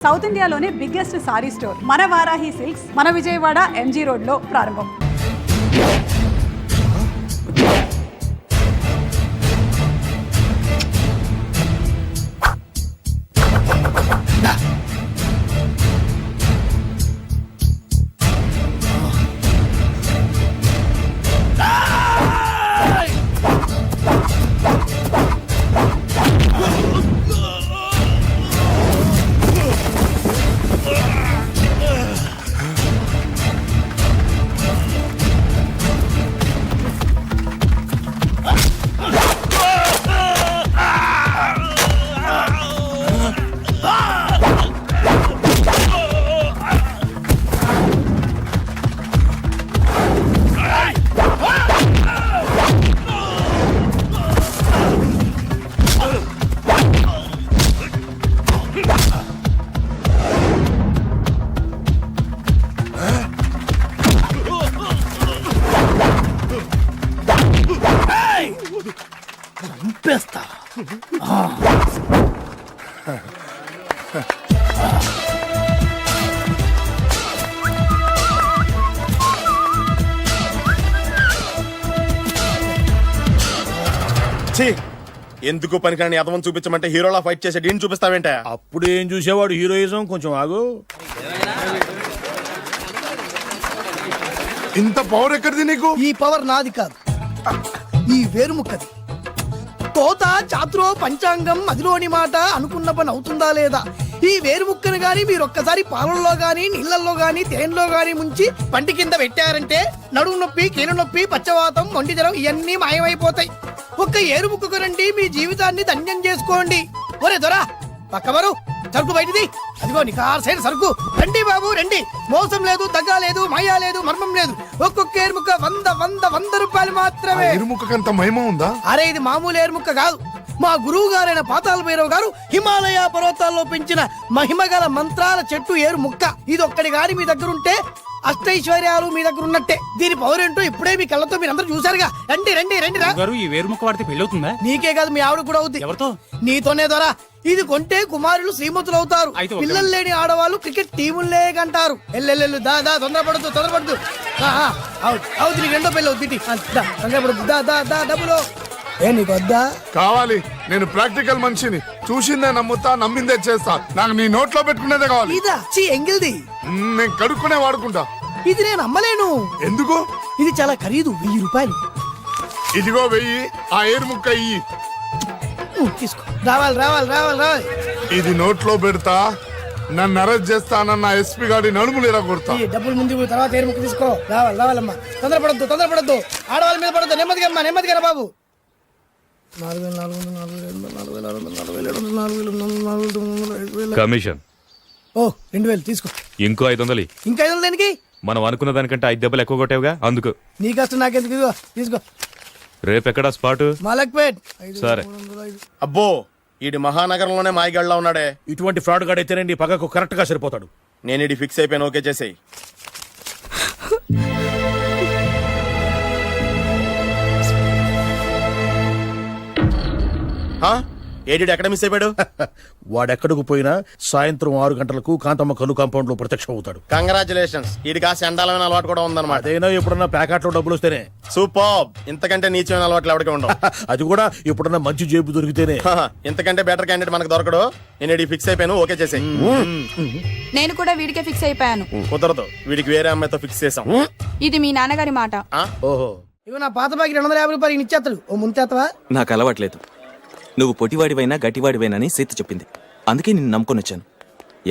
South ఇండియాలోనే biggest sorry store మన Varahi silks మన విజయవాడ ఎంజీ రోడ్ లో ప్రారంభం. చంపేస్తా. ఎందుకు పనికిరాని అదవం చూపించమంటే హీరోలా ఫైట్ చేసే డీన్ చూపిస్తావేంట? అప్పుడేం చూసేవాడు హీరోయిజం. కొంచెం ఆగు. ఇంత పవర్ ఎక్కడిది నీకు? ఈ పవర్ నాది కాదు, ఈ వేరుముక్కది. తోత చాతురో పంచాంగం మదిలోని మాట అనుకున్న పని అవుతుందా లేదా? ఈ వేరుముక్కను గాని మీరొక్కసారి పాలల్లో గాని నీళ్లలో గాని తేనెలో గాని ముంచి పంటి కింద పెట్టారంటే నడుము నొప్పి, కీలు నొప్పి, పచ్చవాతం, ఒంటి జ్వరం ఇవన్నీ మాయమైపోతాయి. ఒక్క ఏరుముక్కకు రండి, మీ జీవితాన్ని ధన్యం చేసుకోండి. ఒరే దొరా పక్కవరు, సరుకు బయటిది. అదిగో నికార్సైన సరుకు. రండి బాబు రండి. మోసం లేదు, దగ్గ లేదు, మాయా లేదు, మర్మం లేదు. ఒక్కొక్క ఏరుముక్క 100 రూపాయలు మాత్రమే. ఎరుముకంత మహిమ ఉందా? అరే ఇది మామూలు ఏరుముక్క కాదు. మా గురువు గారైన పాతాళ భైరవ్ గారు హిమాలయ పర్వతాల్లో పెంచిన మహిమగల మంత్రాల చెట్టు ఏరుముక్క. ఇది ఒక్కడి గాని మీ దగ్గర ఉంటే అష్టైశ్వర్యాలు మీ దగ్గర ఉన్నట్టే. దీని పవర్ ఏంటో ఇప్పుడే మీ కళ్ళతో మీరందరూ చూసారుగా. రండి రండి రండి రా. ఈ వేరుముక్క వాడితే పెళ్లి అవుతుందా? నీకే కాదు, మీ ఆవిడ కూడా అవుద్ది. ఎవరితో? నీతోనే ద్వారా. ఇది కొంటే కుమారులు శ్రీమంతులు అవుతారు. పిల్లలు లేని ఆడవాళ్ళు క్రికెట్ టీములే కంటారు. ఎల్లెల్లు దా తొందరపడద్దు. అవుతుంది, నీకు రెండో పెళ్ళి అవుతుంది. తొందరపడద్దు, దా డబ్బులు. ఏ నీకు వద్దా? కావాలి. నేను ప్రాక్టికల్ మనిషిని. చూసిందే నమ్ముతా, నమ్మిందే చేస్తా. నాకు నీ నోట్లో పెట్టుకునేదే కావాలి. ఇదా ఎంగిల్ది? నేను కడుక్కునే వాడుకుంటా. ఇది నేను అమ్మలేను. ఎందుకు? ఇది చాలా ఖరీదు, 1000 రూపాయలు. ఇదిగో 1000. ఆ ఏరుముక్క ఇయ్యి. తీసుకో. రావాలి. ఇది నోట్లో పెడతా, నన్ను అరెస్ట్ చేస్తానన్న ఎస్పీ గారి నడుములు ఇలా కొడతా. డబ్బులు ముందు తర్వాత ఏరుముక్క తీసుకో. రావాలమ్మా. తొందరపడద్దు. ఆడవాళ్ళ మీద పడద్దు. నెమ్మదిగా బాబు. 4,400 కమిషన్. ఓ 2,000 తీసుకో. ఇంకో 500. ఇంకా 500 దేనికి? మనం అనుకున్న దానికంటే 5 దెబ్బలు ఎక్కువ కొట్టావుగా, అందుకు. నీ కష్టం నాకెందుకు? ఇదిగో తీసుకో. రేపెక్కడా స్పాటు? మలక్పేట్. సరే. అబ్బో, ఈడి మహానగరంలోనే మాయగాళ్ళ ఉన్నాడే. ఇటువంటి ఫ్రాడ్ గాడు అయితేనే నీ పగకు కరెక్ట్ గా సరిపోతాడు. నేను ఇది ఫిక్స్ అయిపోయాను. ఓకే చేసేయి. ఏడి ఎక్కడ మిస్ అయిపోయాడు? వాడెక్కడికి పోయినా సాయంత్రం 6 గంటలకు కాంతమ్మ కల్లు కాంపౌండ్ లో ప్రత్యక్షం అవుతాడు. కంగ్రాచులేషన్స్. ఈడికి ఆ చండాలమైన అలవాటు కూడా ఉందన్నమాట. అదేనా ఎప్పుడన్నా ప్యాకెట్ లో డబ్బులు వస్తేనే. సూపర్. ఇంతకంటే నీచమైన అలవాట్లు ఎవరికి ఉండవు. అది కూడా ఎప్పుడన్నా మంచి జేబు దొరికితేనే. ఇంతకంటే బెటర్ క్యాండిడేట్ మనకు దొరకడు. నేను ఇది ఫిక్స్ అయిపోయాను. ఓకే చేసేయి. నేను కూడా వీడికే ఫిక్స్ అయిపోయాను. కుదరదు, వీడికి వేరే అమ్మాయితో ఫిక్స్ చేసాం. ఇది మీ నాన్నగారి మాట. ఓహో, ఇవి నా పాత బాకి 250 రూపాయలు ఇచ్చేస్తాడు. ఓ ముంతేత్తవా? నాకు అలవాట్లేదు. నువ్వు పొట్టివాడివైనా గట్టివాడివైనా అని సీత చెప్పింది. అందుకే నిన్ను నమ్ముకొని వచ్చాను.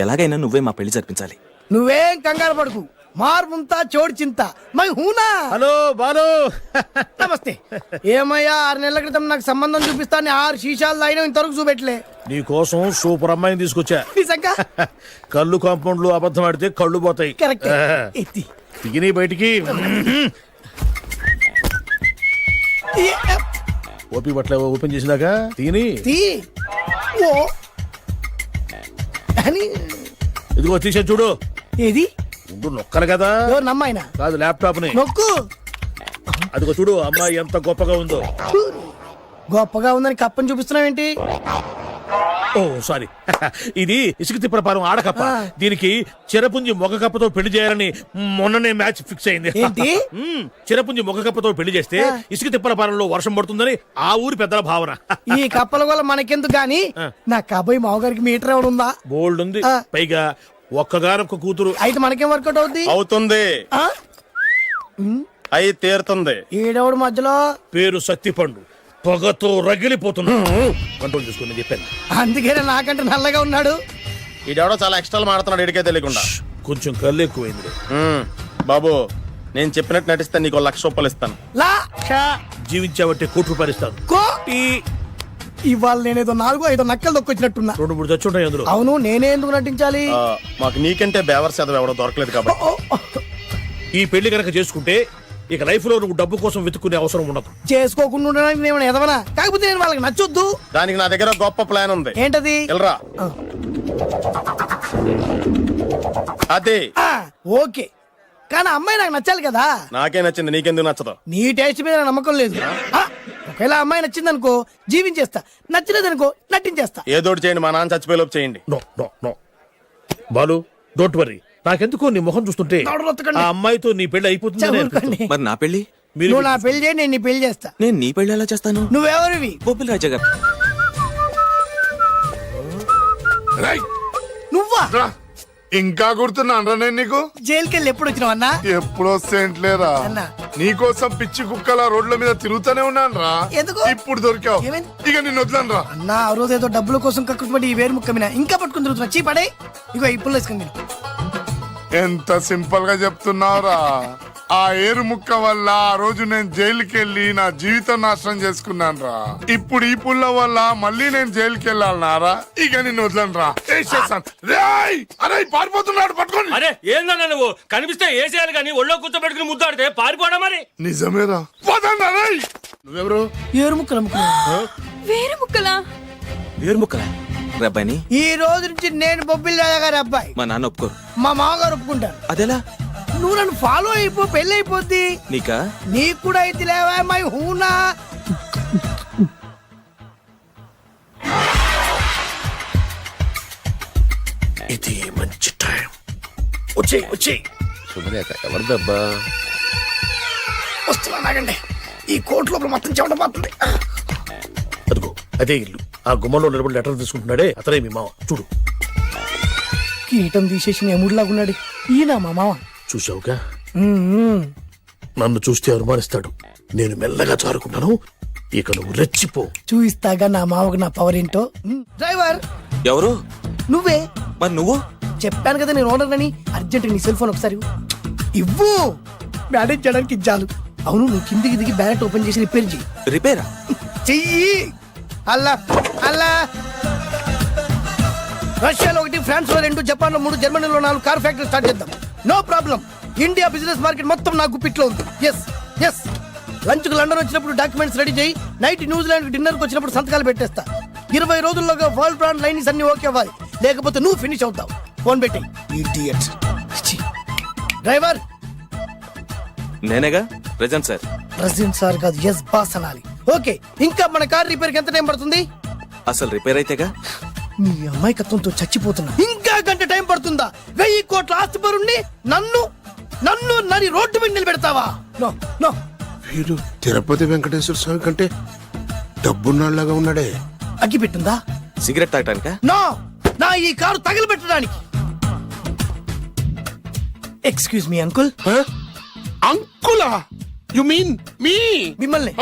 ఎలాగైనా నువ్వే మా పెళ్లి జరిపించాలి. నువ్వేం కంగారు పడుకు. మార్ ముంతా చోడు చింత మై హూనా. హలో బాలు. నమస్తే. ఏమయ్యా, 6 నెలల క్రితం నాకు సంబంధం చూపిస్తాను 6 శీషాలు అయినా ఇంతవరకు చూపెట్టలే. నీ కోసం సూపర్ అమ్మాయిని తీసుకొచ్చా. కళ్ళు కాంపౌండ్ లో అబద్ధం ఆడితే కళ్ళు పోతాయి. కరెక్ట్. తిగిని బయటికి. ఓపి బట్ల ఓపెన్ చేసినాక తిని. ఇదిగో తీసే చూడు. ఏది? నొక్కలు కదా. నమ్మాయినా కాదు, ల్యాప్టాప్ ని నొక్కు. అదిగో చూడు అమ్మాయి ఎంత గొప్పగా ఉందో. గొప్పగా ఉందని కప్పని చూపిస్తున్నావేంటి? ఓ సారీ ఇది ఇసుక తిప్పలపాలెం ఆడకప్ప దీనికి చిరపుంజి మొగ కప్పతో పెళ్లి చేయాలని మొన్ననే మ్యాచ్ ఫిక్స్ అయింది ఏంటి? చిరపుంజి మొగ కప్పతో పెళ్లి చేస్తే ఇసుక తిప్పలపాలెంలో వర్షం పడుతుందని ఆ ఊరి పెద్దల భావన. ఈ కప్పల వల్ల మనకెందుకు గాని నా కాబోయే మావగారికి మీటర్ ఎవరు ఉందా? బోల్డ్ ఉంది. పైగా ఒక్కగానొక్క కూతురు. అయితే మనకేం వర్కౌట్ అవుద్ది? అవుతుంది, ఆ? అయి తీరుతుంది. ఈడెవడు మధ్యలో? పేరు సత్తిపండు, పొగతో రగిలిపోతున్నా. కంట్రోల్ చేసుకుని చెప్పాను. అందుకే నాకంటే నల్లగా ఉన్నాడు. ఈడెవడో చాలా ఎక్స్ట్రా మాడుతున్నాడు, ఇడికే తెలియకుండా. కొంచెం కళ్ళు ఎక్కువైంది. బాబు నేను చెప్పినట్టు నటిస్తే నీకు 1,00,000 రూపాయలు ఇస్తాను. లా జీవించావంటే ₹1,00,000 ఇస్తాను. కో ఇవాళ నేనేదో 4-5 నక్కలు దొక్కొచ్చినట్టున్నా. 2-3 చచ్చుంటాయి అందులో. అవును, నేనే ఎందుకు నటించాలి? మాకు నీకంటే బేవర్ శాతం ఎవడో దొరకలేదు కాబట్టి. ఈ పెళ్లి కనుక చేసుకుంటే ఇక లైఫ్ లో నువ్వు డబ్బు కోసం వెతుక్కునే అవసరం ఉండదు. చేసుకోకుండా ఉండడానికి నేను ఎదవనా? కాకపోతే నేను వాళ్ళకి నచ్చొద్దు. దానికి నా దగ్గర గొప్ప ప్లాన్ ఉంది. ఏంటది? వెళ్ళరా. అదే ఓకే, కానీ అమ్మాయి నాకు నచ్చాలి కదా. నాకే నచ్చింది, నీకెందుకు నచ్చదు? నీ టేస్ట్ మీద నాకు నమ్మకం లేదు. ఒకవేళ అమ్మాయి నచ్చింది అనుకో జీవించేస్తా, నచ్చలేదనుకో నటించేస్తా. ఏదోటి చేయండి, మా నాన్న చచ్చిపోయేలోపు చేయండి. No no no Balu, don't worry. నాకెందుకో నీ ముఖం చూస్తుంటే ఆ అమ్మాయితో నీ పెళ్లి అయిపోతుంది. చదువుకోండి. మరి నా పెళ్లి? నువ్వు నా పెళ్లి చేయి, నేను నీ పెళ్లి చేస్తా. నేను నీ పెళ్లి ఎలా చేస్తాను? నువ్వెవరివి? బొబ్బిల్ రాజా గారు. రేయ్, నువ్వా? రా. ఇంకా గుర్తున్నాను నేను నీకు. జైలుకి వెళ్ళి ఎప్పుడు వచ్చినావు అన్నా? ఎప్పుడో సెంట్లేరా, అన్నా. నీకోసం పిచ్చి కుక్కల రోడ్ల మీద తిరుగుతూనే ఉన్నాను రా. ఎందుకు? ఇప్పుడు దొరికావు, ఏమైంది? ఇక నిన్ను వదలను రా. అన్నా ఆ రోజు ఏదో డబ్బుల కోసం కక్కుపడి ఈ వేరు ముక్క మీద ఇంకా పట్టుకుని తిరుగుతున్నా. చీ పడే. ఇగో ఇప్పుడు వేసుకుని ఎంత సింపుల్ గా చెప్తున్నావురా. ఆ ఏరు ముక్క వల్ల ఆ రోజు నేను జైలుకి వెళ్ళి నా జీవితం నాశనం చేసుకున్నాను రా. ఇప్పుడు ఈ పుల్ల వల్ల మళ్ళీ నేను జైలుకి వెళ్ళాలన్నారా? ఇక నిన్ను వదలను రా. అరే పారిపోతున్నాడు, పట్టుకోండి. అరే ఏందన్నా నువ్వు కనిపిస్తే ఏసేయాలి కానీ ఒళ్ళో కూర్చోబెట్టుకుని ముద్దాడితే పారిపోవడం మరి. నిజమేరా, వదలరా. రేయ్, నువ్వెవరు? ఏరు ముక్కలు అమ్ముకున్నా. వేరే ముక్కలా? వేరు ముక్కలా? అబ్బాయిని ఈ రోజు నుంచి నేను బొబ్బిల్ రాజా గారి అబ్బాయి. మా నాన్న ఒప్పుకోరు. మా మామగారు ఒప్పుకుంటారు. అదెలా? నువ్వు నన్ను ఫాలో అయిపో, పెళ్లి అయిపోద్ది. నీకా? నీకు కూడా అయితే లేవా మై హూనా. ఇది మంచి టైం. వచ్చేయ్ వచ్చేయ్. శుభలేఖ ఎవరిదబ్బా? వస్తున్నా నాగండి. ఈ కోర్టు లోపల మొత్తం చెమట పోతుంది. అదిగో అదే ఇల్లు. ఆ గుమ్మంలో నిలబడి లెటర్ తీసుకుంటున్నాడే అతనే మీ మామ. చూడు, కీటం తీసేసి ఎముడిలాగున్నాడు. ఈయన మా మామ. చూసావుగా, నన్ను చూస్తే అనుమానిస్తాడు. నేను మెల్లగా చారుకుంటాను. ఇక నువ్వు రెచ్చిపో. చూయిస్తాగా నా మామకు నా పవర్ ఏంటో. డ్రైవర్ ఎవరు? నువ్వే. మరి నువ్వు? చెప్పాను కదా నేను ఓనర్ అని. అర్జెంట్ నీ సెల్ ఫోన్ ఒకసారి ఇవ్వు. బ్యాలెన్స్ చేయడానికి ఇచ్చాను. అవును, నువ్వు కిందికి దిగి బ్యాలెట్ ఓపెన్ చేసి రిపేర్ చెయ్యి. రిపేరా? చెయ్యి. అల్లా అల్లా. రష్యాలో 1, ఫ్రాన్స్ లో 2, జపాన్ లో 3, జర్మనీలో 4 కార్ ఫ్యాక్టరీ స్టార్ట్ చేద్దాం. No problem. India business market మొత్తం నా గుప్పిట్లో ఉంది. Yes yes. లంచ్ కు లండన్ వచ్చినప్పుడు డాక్యుమెంట్స్ రెడీ చేయి. నైట్ న్యూజిలాండ్ డిన్నర్ కు వచ్చినప్పుడు సంతకాలు పెట్టేస్తా. 20 రోజుల్లోగా వరల్డ్ బ్రాండ్ లైన్స్ అన్ని ఓకే అవ్వాలి, లేకపోతే నువ్వు ఫినిష్ అవుతావు. ఫోన్ పెట్టి. డ్రైవర్ నేనేగా ప్రెజెంట్ సార్. ప్రెసిడెంట్ సార్ కాదు, ఎస్ బాస్ అనాలి. ఓకే, ఇంకా మన కార్ రిపేర్ కి ఎంత టైం పడుతుంది? అసలు రిపేర్ అయితేగా. నీ అమాయకత్వంతో చచ్చిపోతున్నా. ఇంకా గంట టైం పడుతుందా? 1000 కోట్ల ఆస్తిపరుణ్ణి నన్ను నన్ను నరి రోడ్డు మీద నిలబెడతావా? No no. వీడు తిరుపతి వెంకటేశ్వర స్వామి కంటే డబ్బున్నాళ్ళగా ఉన్నాడే. అగ్గి పెట్టుందా? సిగరెట్ తాగటానికా? నో, నా ఈ కారు తగిలిపెట్టడానికి. Excuse me uncle. అంకులా? You mean me? మిమ్మల్ని.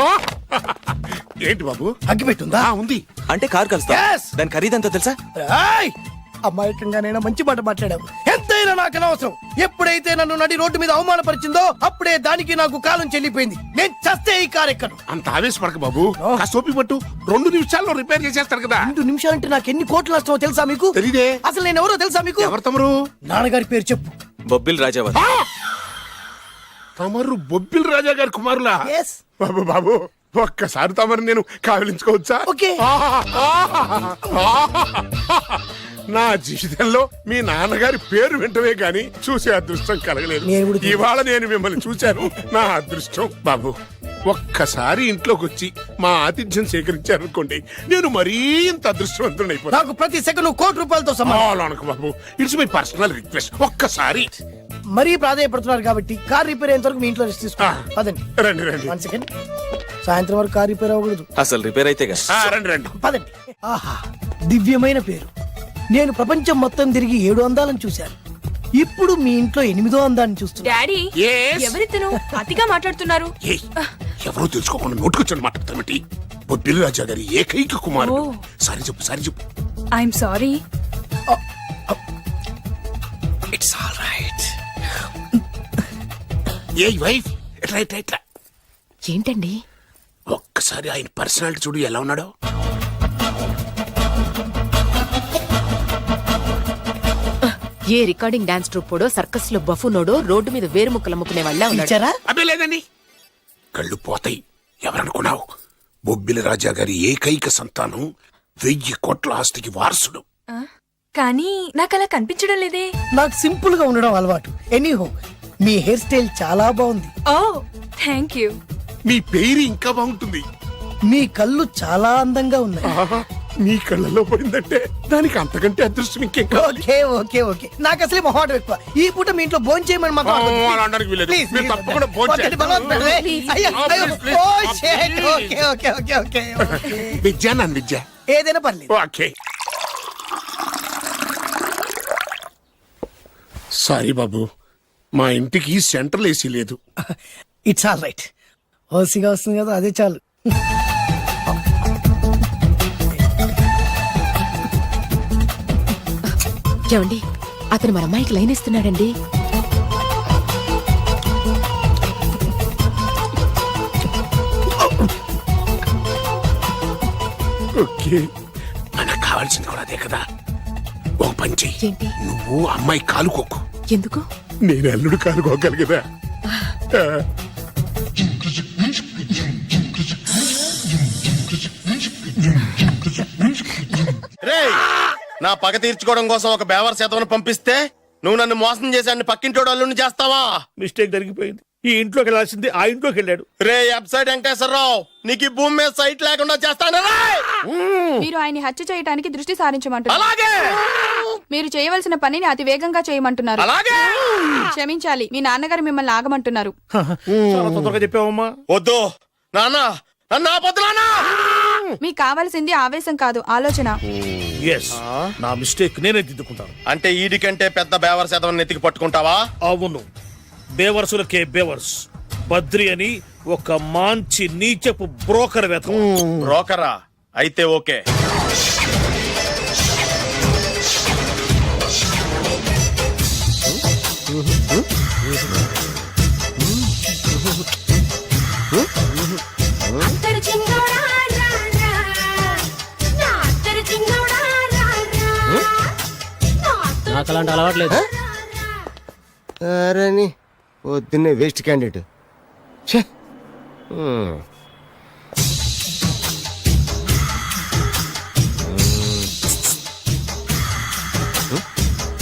ఏంటి బాబు? అగ్గి పెట్టుందా? ఉంది. అంటే కార్ కలుస్తా. Yes. దాని ఖరీదంతా తెలుసా? ఏయ్! అమాయకంగానైనా మంచి మాట మాట్లాడావు. ఎంతైనా నాకు అనవసరం. ఎప్పుడైతే నన్ను నడి రోడ్డు మీద అవమానపరిచిందో అప్పుడే దానికి నాకు కాలం చెల్లిపోయింది. నేను చస్తే ఈ కారు ఎక్కను. అంత ఆవేశపడక బాబు, సోపి పట్టు. 2 నిమిషాల్లో రిపేర్ చేసేస్తారు కదా. 2 నిమిషాలంటే నాకు ఎన్ని కోట్లు నష్టమో తెలుసా మీకు? తెలీదే. అసలు నేను ఎవరో తెలుసా మీకు? ఎవరు తమరు? నాన్నగారి పేరు చెప్పు. బొబ్బిల్ రాజావారు. తమరు బొబ్బిల్ రాజా గారి కుమారులా? ఎస్. బాబు బాబు, ఒక్కసారి తమరు నేను కావలించుకోవచ్చా? ఓకే. నా జీవితంలో మీ నాన్నగారి పేరు వింటమే గాని చూసే అదృష్టం కలగలేదు. ఇవాళ నేను మిమ్మల్ని చూశాను, నా అదృష్టం. బాబు ఒక్కసారి ఇంట్లోకి వచ్చి మా ఆతిథ్యం సేకరించారనుకోండి నేను మరీ ఇంత అదృష్టవంతుడైపోతాను. నాకు ప్రతి సెకండ్ ₹1,00,00,000తో సమానం. అనకు బాబు, ఇట్స్ మై పర్సనల్ రిక్వెస్ట్. ఒక్కసారి మరీ ప్రాధాయపడుతున్నారు కాబట్టి కార్ రిపేర్ అయ్యేంత వరకు మీ ఇంట్లో రెస్ట్ తీసుకోండి. పదండి. రండి రండి. 1 సెకండ్. సాయంత్రం వరకు కార్ రిపేర్ అవ్వకూడదు. అసలు రిపేర్ అయితే కదా. రండి రండి. పదండి. ఆహా, దివ్యమైన పేరు. నేను ప్రపంచం మొత్తం తిరిగి 7 అందాలను చూశాను. ఇప్పుడు మీ ఇంట్లో 8వ అందాన్ని చూస్తున్నా. Daddy Yes? ఎవరితను అతిగా మాట్లాడుతున్నారు? ఏయ్, ఎవరో తెలుసుకోకుండా నోటుకొచ్చాను మాట్లాడతామటి. బొబ్బిలి రాజా గారి ఏకైక కుమారుడు. సారీ చెప్పు, సారీ చెప్పు. I'm sorry. It's all right. A wife, ఎట్లా ఎట్లా ఎట్లా ఏంటండి? ఒక్కసారి ఆయన పర్సనాలిటీ చూడు ఎలా ఉన్నాడో. ఏ రికార్డింగ్ డాన్స్ ట్రూపోడో సర్కస్ లో బఫునోడో రోడ్డు మీద వేరు ముక్కలు అమ్ముకునే వాళ్ళ ఇచ్చారా? అదే లేదండి, కళ్ళు పోతాయి. ఎవరనుకున్నావు? బొబ్బిలి రాజా గారి ఏకైక సంతానం, 1000 కోట్ల ఆస్తికి వారసుడు. కానీ నాకు అలా కనిపించడం లేదే. నాకు సింపుల్ గా ఉండడం అలవాటు. ఎనీహో, మీ హెయిర్ స్టైల్ చాలా బాగుంది. ఓ థ్యాంక్ యూ. మీ పేరు ఇంకా బాగుంటుంది. మీ కళ్ళు చాలా అందంగా ఉన్నాయి. ఆహా, మీ కళ్ళలో పడిందంటే దానికి అంతకంటే అదృష్టం ఇంకేం కావాలి? ఓకే ఓకే ఓకే, నాకు అసలే మొహాటం ఎక్కువ. ఈ పూట మీ ఇంట్లో భోజనం చేయమని మాకు అలా అనడానికి వీలేదు. Please, మీరు please, తప్పకుండా భోజనం వద్దండి, చేయండి. బలవంతం పెట్టవే. అయ్యో, అయ్యో, Please, please. oh, shit. Okay okay okay okay okay. Vidya నన్ను విద్య. ఏదైనా పర్లేదు. ఓకే. సారీ బాబు, మా ఇంటికి సెంట్రల్ ఏసీ లేదు. It's all right. ఓసిగా వస్తుంది కదా, అదే చాలు. ఏమండి, అతను మన అమ్మాయికి లైన్ ఇస్తున్నాడండి. ఓకే, మనకు కావాల్సింది కూడా అదే కదా. ఒక పని చెయ్యి. ఏంటి? నువ్వు అమ్మాయి కాలుకోకు, ఎందుకు? నేను అల్లుడు కాలుకోగలి కదా. రేయ్, నా పగ తీర్చుకోవడం కోసం ఒక బేవర్ శాతం పంపిస్తే నువ్వు నన్ను మోసం చేశాన్ని పక్కింటోడు అల్లుని చేస్తావా? మిస్టేక్ జరిగిపోయింది. ఈ ఇంట్లోకి వెళ్ళాల్సింది ఆ ఇంట్లోకి వెళ్ళాడు. రే వెబ్సైట్ వెంకటేశ్వరరావు, నీకు ఈ భూమి మీద సైట్ లేకుండా చేస్తాను. మీరు ఆయన్ని హత్య చేయడానికి దృష్టి సారించమంటున్నారు. అలాగే మీరు చేయవలసిన పనిని అతి వేగంగా చేయమంటున్నారు. అలాగే. క్షమించాలి, మీ నాన్నగారు మిమ్మల్ని ఆగమంటున్నారు. చాలా తొందరగా చెప్పావమ్మా. వద్దు నాన్న, నన్ను ఆపొద్దు నాన్న. మీకు కావాల్సింది ఆవేశం కాదు, ఆలోచన. ఎస్, నా మిస్టేక్ నేనే దిద్దుకుంటాను. అంటే ఈడి కంటే పెద్ద బేవర్ శాతం నెత్తికి పట్టుకుంటావా? అవును, బేవర్సులకే బేవర్స్. బద్రి అని ఒక మంచి నీచపు బ్రోకర్ వేతం. బ్రోకరా? అయితే ఓకే. నాకు అలాంటి అలవాట్లేదు. అరే పొద్దున్నే వేస్ట్ క్యాండిడేట్.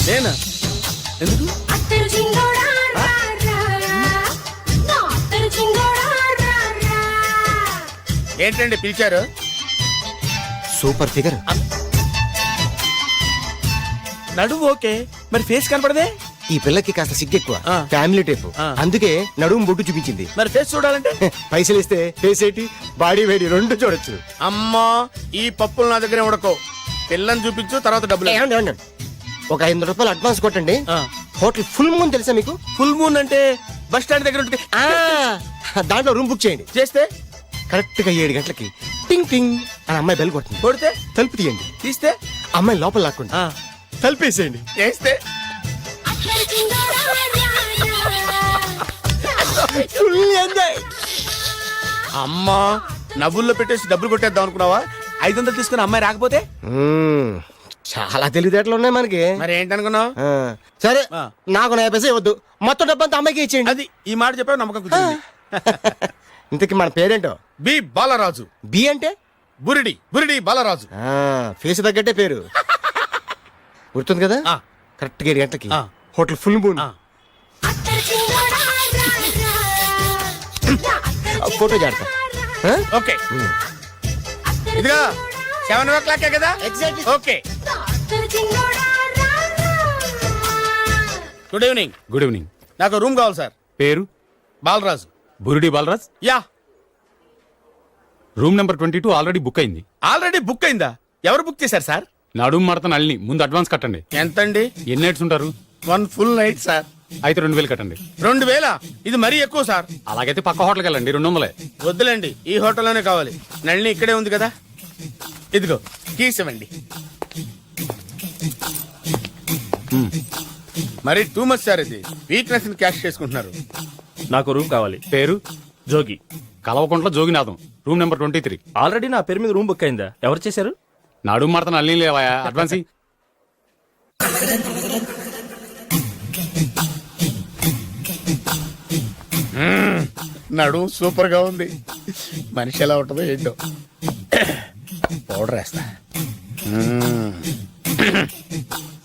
నేనా? ఎందుకు? ఏంటండి పిలిచారు? Super figure. నడువు ఓకే, మరి ఫేస్ కనపడదే. ఈ పిల్లకి కాస్త సిగ్గెక్కువ, ఫ్యామిలీ టైప్. అందుకే నడుము బొట్టు చూపించింది. మరి ఫేస్ చూడాలంటే పైసలు ఇస్తే ఫేస్ ఏంటి, బాడీ వేడి రెండు చూడొచ్చు. అమ్మా, ఈ పప్పులు నా దగ్గర ఉడకో. పిల్లని చూపించు, తర్వాత డబ్బులు. ఒక ₹500 అడ్వాన్స్ కొట్టండి. హోటల్ ఫుల్ మూన్ తెలుసా మీకు? ఫుల్ మూన్ అంటే బస్ స్టాండ్ దగ్గర ఉంటుంది. దాంట్లో రూమ్ బుక్ చేయండి. చేస్తే కరెక్ట్ గా 7 గంటలకి టింగ్ టింగ్ అని అమ్మాయి బెల్ కొడుతుంది. కొడితే తలుపు తీయండి. తీస్తే అమ్మాయి లోపల లాక్కుండి తలుపేసేయండి. చేస్తే ఫుల్ ఎంజాయ్. అమ్మా, నవ్వుల్లో పెట్టేసి డబ్బులు కొట్టేద్దాం అనుకున్నావా? 500 తీసుకుని అమ్మాయి రాకపోతే? చాలా తెలివితేటలు ఉన్నాయి మనకి. మరి ఏంటనుకున్నావు? సరే, నాకు 50 పైసలు ఇవ్వద్దు, మొత్తం డబ్బంతా అమ్మాయికి ఇచ్చేయండి. అది ఈ మాట చెప్పావు, నమ్మకం కుదిరింది. ఇంతకి మన పేరేంటో? బి బాలరాజు. బి అంటే బురిడి, బురిడి బాలరాజు. ఫేస్ తగ్గట్టే పేరు. గుర్తుంది కదా? కరెక్ట్ గా 7 గంటలకి హోటల్ ఫుల్ మూన్. ఫోటో చేడతా ఓకే ఇదిగా 7:00 కదా exactly. Okay good evening. Good evening. నాకు రూమ్ కావాలి సార్. పేరు? Balaraju. Burudi Balaraj. Yeah. Room number 22 already book అయింది. ఆల్రెడీ బుక్ అయిందా? ఎవరు బుక్ చేశారు సార్? నడుము మడత నల్ని ముందు అడ్వాన్స్ కట్టండి. ఎంతండి? ఎన్ని నైట్స్ ఉంటారు? 1 ఫుల్ నైట్ సార్. అయితే 2000 కట్టండి. 2000? ఇది మరీ ఎక్కువ సార్. అలాగైతే పక్క హోటల్కి వెళ్ళండి, 200. వద్దులేండి, ఈ హోటల్లోనే కావాలి. నళిని ఇక్కడే ఉంది కదా. ఇదిగో కీస్ ఇవ్వండి. మరి టూ మచ్ సార్, ఇది వీక్నెస్ క్యాష్ చేసుకుంటున్నారు. నాకు రూమ్ కావాలి. పేరు? Jogi. Kalvakuntla Joginatham. Room number 23. Already నా పేరు మీద రూమ్ బుక్ అయిందా? ఎవరు చేశారు? నడుము మడత నల్ని లేవా? అడ్వాన్స్ ఇయ్యి. నడు సూపర్ గా ఉంది. మనిషి ఎలా ఉంటుందో ఏంటో. పౌడర్ వేస్తా.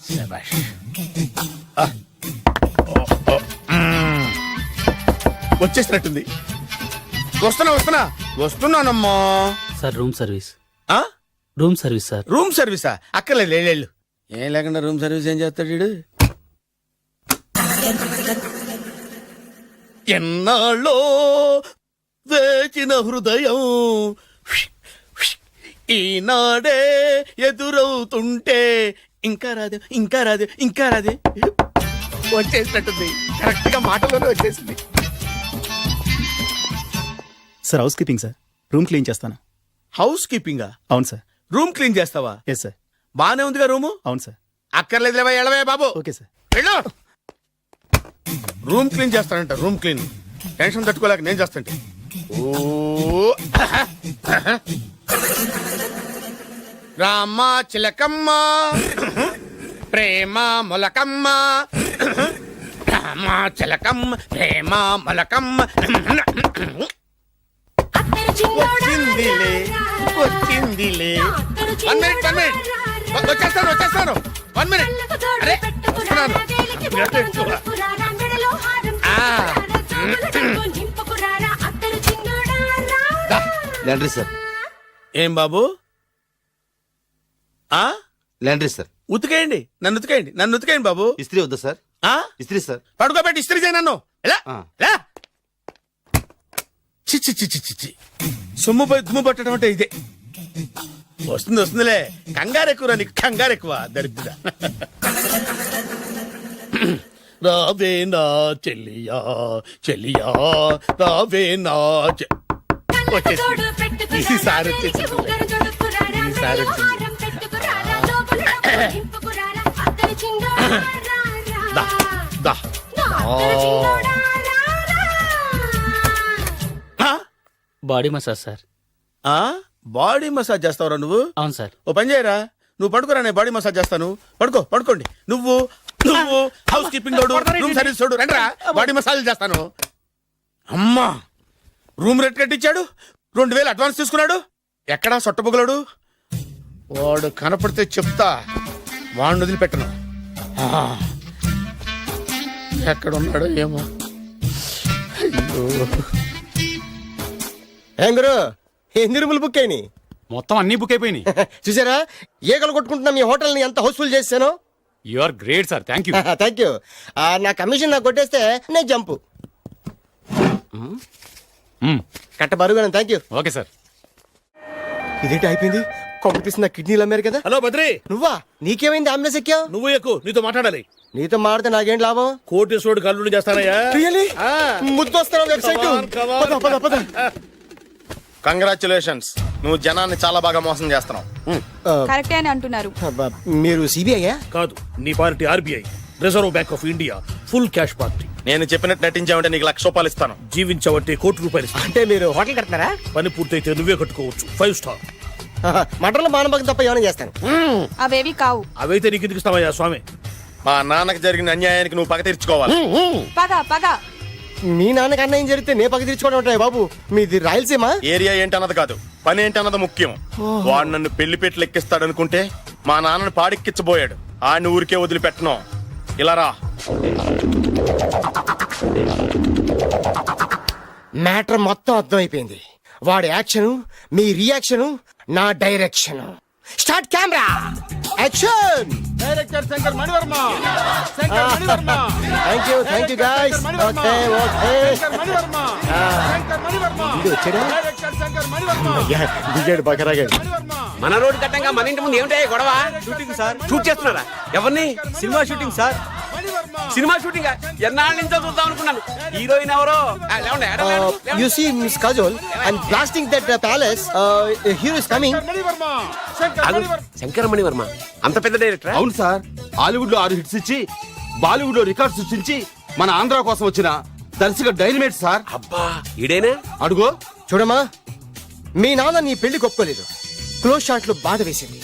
శభాష్. వచ్చేసినట్టుంది. వస్తున్నానమ్మా. Sir room service. ఆ? Room service sir. రూమ్ సర్వీసా? అక్కర్లేదు, లేళ్ళు. ఏం లేకుండా రూమ్ సర్వీస్ ఏం చేస్తాడు వీడు? ఎన్నాళ్ళో వేచిన హృదయం ఈనాడే ఎదురవుతుంటే ఇంకా రాదు, ఇంకా రాదు, ఇంకా రాదు. వచ్చేసినట్టుంది. కరెక్ట్ గా మాటలోనే వచ్చేసింది. Sir housekeeping sir. Room clean చేస్తాను. హౌస్ కీపింగా? అవును సార్. రూమ్ క్లీన్ చేస్తావా? Yes sir. బానే ఉందిగా రూము? అవును సార్. అక్కర్లేదు, ఎడవే బాబు. Okay sir. వెళ్ళు. రూమ్ క్లీన్ చేస్తానంట. Room clean. టెన్షన్ తట్టుకోలేక నేను చేస్తాంటే. ఓ రామ చిలకమ్మ ప్రేమ మొలకమ్మ, రామ చిలకమ్మ ప్రేమ మొలకమ్మ. వచ్చిందిలే వచ్చిందిలే. 1 మినిట్, 1 మినిట్. వచ్చేస్తాను. 1 మినిట్. అరే వస్తున్నాను. Laundry sir. ఏం బాబు? ఆ లాండ్రీ సార్. ఉతికేయండి, నన్ను ఉతికేయండి బాబు. ఇస్త్రీ వద్దా సార్? ఆ ఇస్త్రీ సార్. పడుకోబెట్టి ఇస్త్రీ చేయి నన్ను. ఎలా ఆ. ఎలా? చిచ్చి చిచ్చి చిచ్చి. సొమ్ము పోయి దుమ్ము పట్టడం అంటే ఇదే. వస్తుందిలే. కంగారు ఎక్కువ, నీకు కంగారు ఎక్కువ. దరిద్ర. రావే నా చెల్లియా చెల్లియా, రావే నా వచ్చేసి. ఈసారి వచ్చేసి. ఈసారి వచ్చింది. దా, దా. Body massage sir. Body massage చేస్తావురా నువ్వు? అవును సార్. ఓ పని చేయరా, నువ్వు పడుకోరా, నేను బాడీ మసాజ్ చేస్తాను. పడుకోండి. నువ్వు హౌస్ కీపింగ్ తోడు, రూమ్ సర్వీస్ తోడు, రండిరా, బాడీ మసాజ్ చేస్తాను. అమ్మా, రూమ్ రేట్ కట్టించాడు, 2000 అడ్వాన్స్ తీసుకున్నాడు. ఎక్కడా సొట్టబుగలాడు? వాడు కనపడితే చెప్తా, వాడిని వదిలిపెట్టను. ఎక్కడ ఉన్నాడో ఏమో. అయ్యో. ఏం గురు, ఎన్ని రూములు బుక్ అయినాయి? మొత్తం అన్ని బుక్ అయిపోయినాయి. చూసారా, ఈగలు కొట్టుకుంటున్నా మీ హోటల్ ని ఎంత హౌస్ఫుల్ చేశాను. You are great sir. Thank you. Thank you. నా కమిషన్ నాకు కొట్టేస్తే నేను జంపు. కట్ట బరుగా. Thank you. Okay sir. ఇదేంటి అయిపోయింది? కొంపతీసి నా కిడ్నీలు అమ్మారు కదా. హలో బద్రి, నువ్వా? నీకేమైంది? అంబులెన్స్ ఎక్కావు? నువ్వు ఎక్కువ, నీతో మాట్లాడాలి. నీతో మాడితే నాకేం లాభం? కోటేశ్వరుడు కల్లుడు చేస్తానయ్యా. రియలీ? ముద్దొస్తారా వెబ్సైట్? పద పద. కంగ్రాచులేషన్స్, నువ్వు జనాన్ని చాలా బాగా మోసం చేస్తున్నావు. కరెక్టే అని అంటున్నారు. మీరు సిబిఐయా? కాదు, నీ party RBI, reserve bank of India, full cash party. నేను చెప్పినట్టు నటించావంటే నీకు ₹1,00,000 ఇస్తాను. జీవించవంటే ₹1,00,000 ఇస్తాను. అంటే మీరు హోటల్ కడుతున్నారా? పని పూర్తయితే నువ్వే కట్టుకోవచ్చు, 5 స్టార్. మటన్లో మానభంగం తప్ప ఏమైనా చేస్తాను. అవేవి కావు. అవైతే నీకు ఎందుకు ఇస్తావయ్యా స్వామి? మా నాన్నకి జరిగిన అన్యాయానికి నువ్వు పగ తీర్చుకోవాలి. పగ మీ నాన్నకి అన్యాయం జరిగితే నే పక్క తీర్చుకోవడం ఉంటాయి బాబు. మీది రాయలసీమ. ఏరియా ఏంటన్నది కాదు, పని ఏంటన్నది ముఖ్యం. వాడు నన్ను పెళ్లి పెట్లు ఎక్కిస్తాడు అనుకుంటే మా నాన్నను పాడెక్కించబోయాడు. ఆడిని ఊరికే వదిలిపెట్టను. ఇలా రా. మ్యాటర్ మొత్తం అర్థమైపోయింది. వాడి యాక్షన్, మీ రియాక్షన్, నా direction. Start camera, action. Director Shankar Mani Varma. Shankar Mani Varma. Thank you guys. Okay okay. Shankar Mani Varma. Shankar Mani Varma. వచ్చాడా? డైరెక్టర్ శంకర్ మణివర్మ. దిగాడు బకరాగాడు. మన రోడ్డు కట్టంగా మన ఇంటి ముందు ఏమిటాయి గొడవ? షూటింగ్ సార్, షూట్ చేస్తున్నారా? ఎవరిని? Cinema shooting sir. Cinema shooting ఎన్నాళ్ళ నుంచో చూద్దాం అనుకున్నాను. హీరోయిన్ ఎవరో? లేవండి, లేవండి. You see Miss Kajol, I'm blasting that palace. Hero is coming. Mani Varma. Shankar ఆగు. మణివర్మ. శంకర మణివర్మ అంత పెద్ద డైరెక్టర్? అవును సార్, హాలీవుడ్ లో 6 హిట్స్ ఇచ్చి బాలీవుడ్ లో రికార్డ్ సృష్టించి మన ఆంధ్ర కోసం వచ్చిన దర్శక డైనమేట్ సార్. అబ్బా ఈడేనా? అడుగో. చూడమ్మా, మీ నాన్న నీ పెళ్లి ఒప్పుకోలేదు. క్లోజ్ షాట్ లో బాధ వేసింది,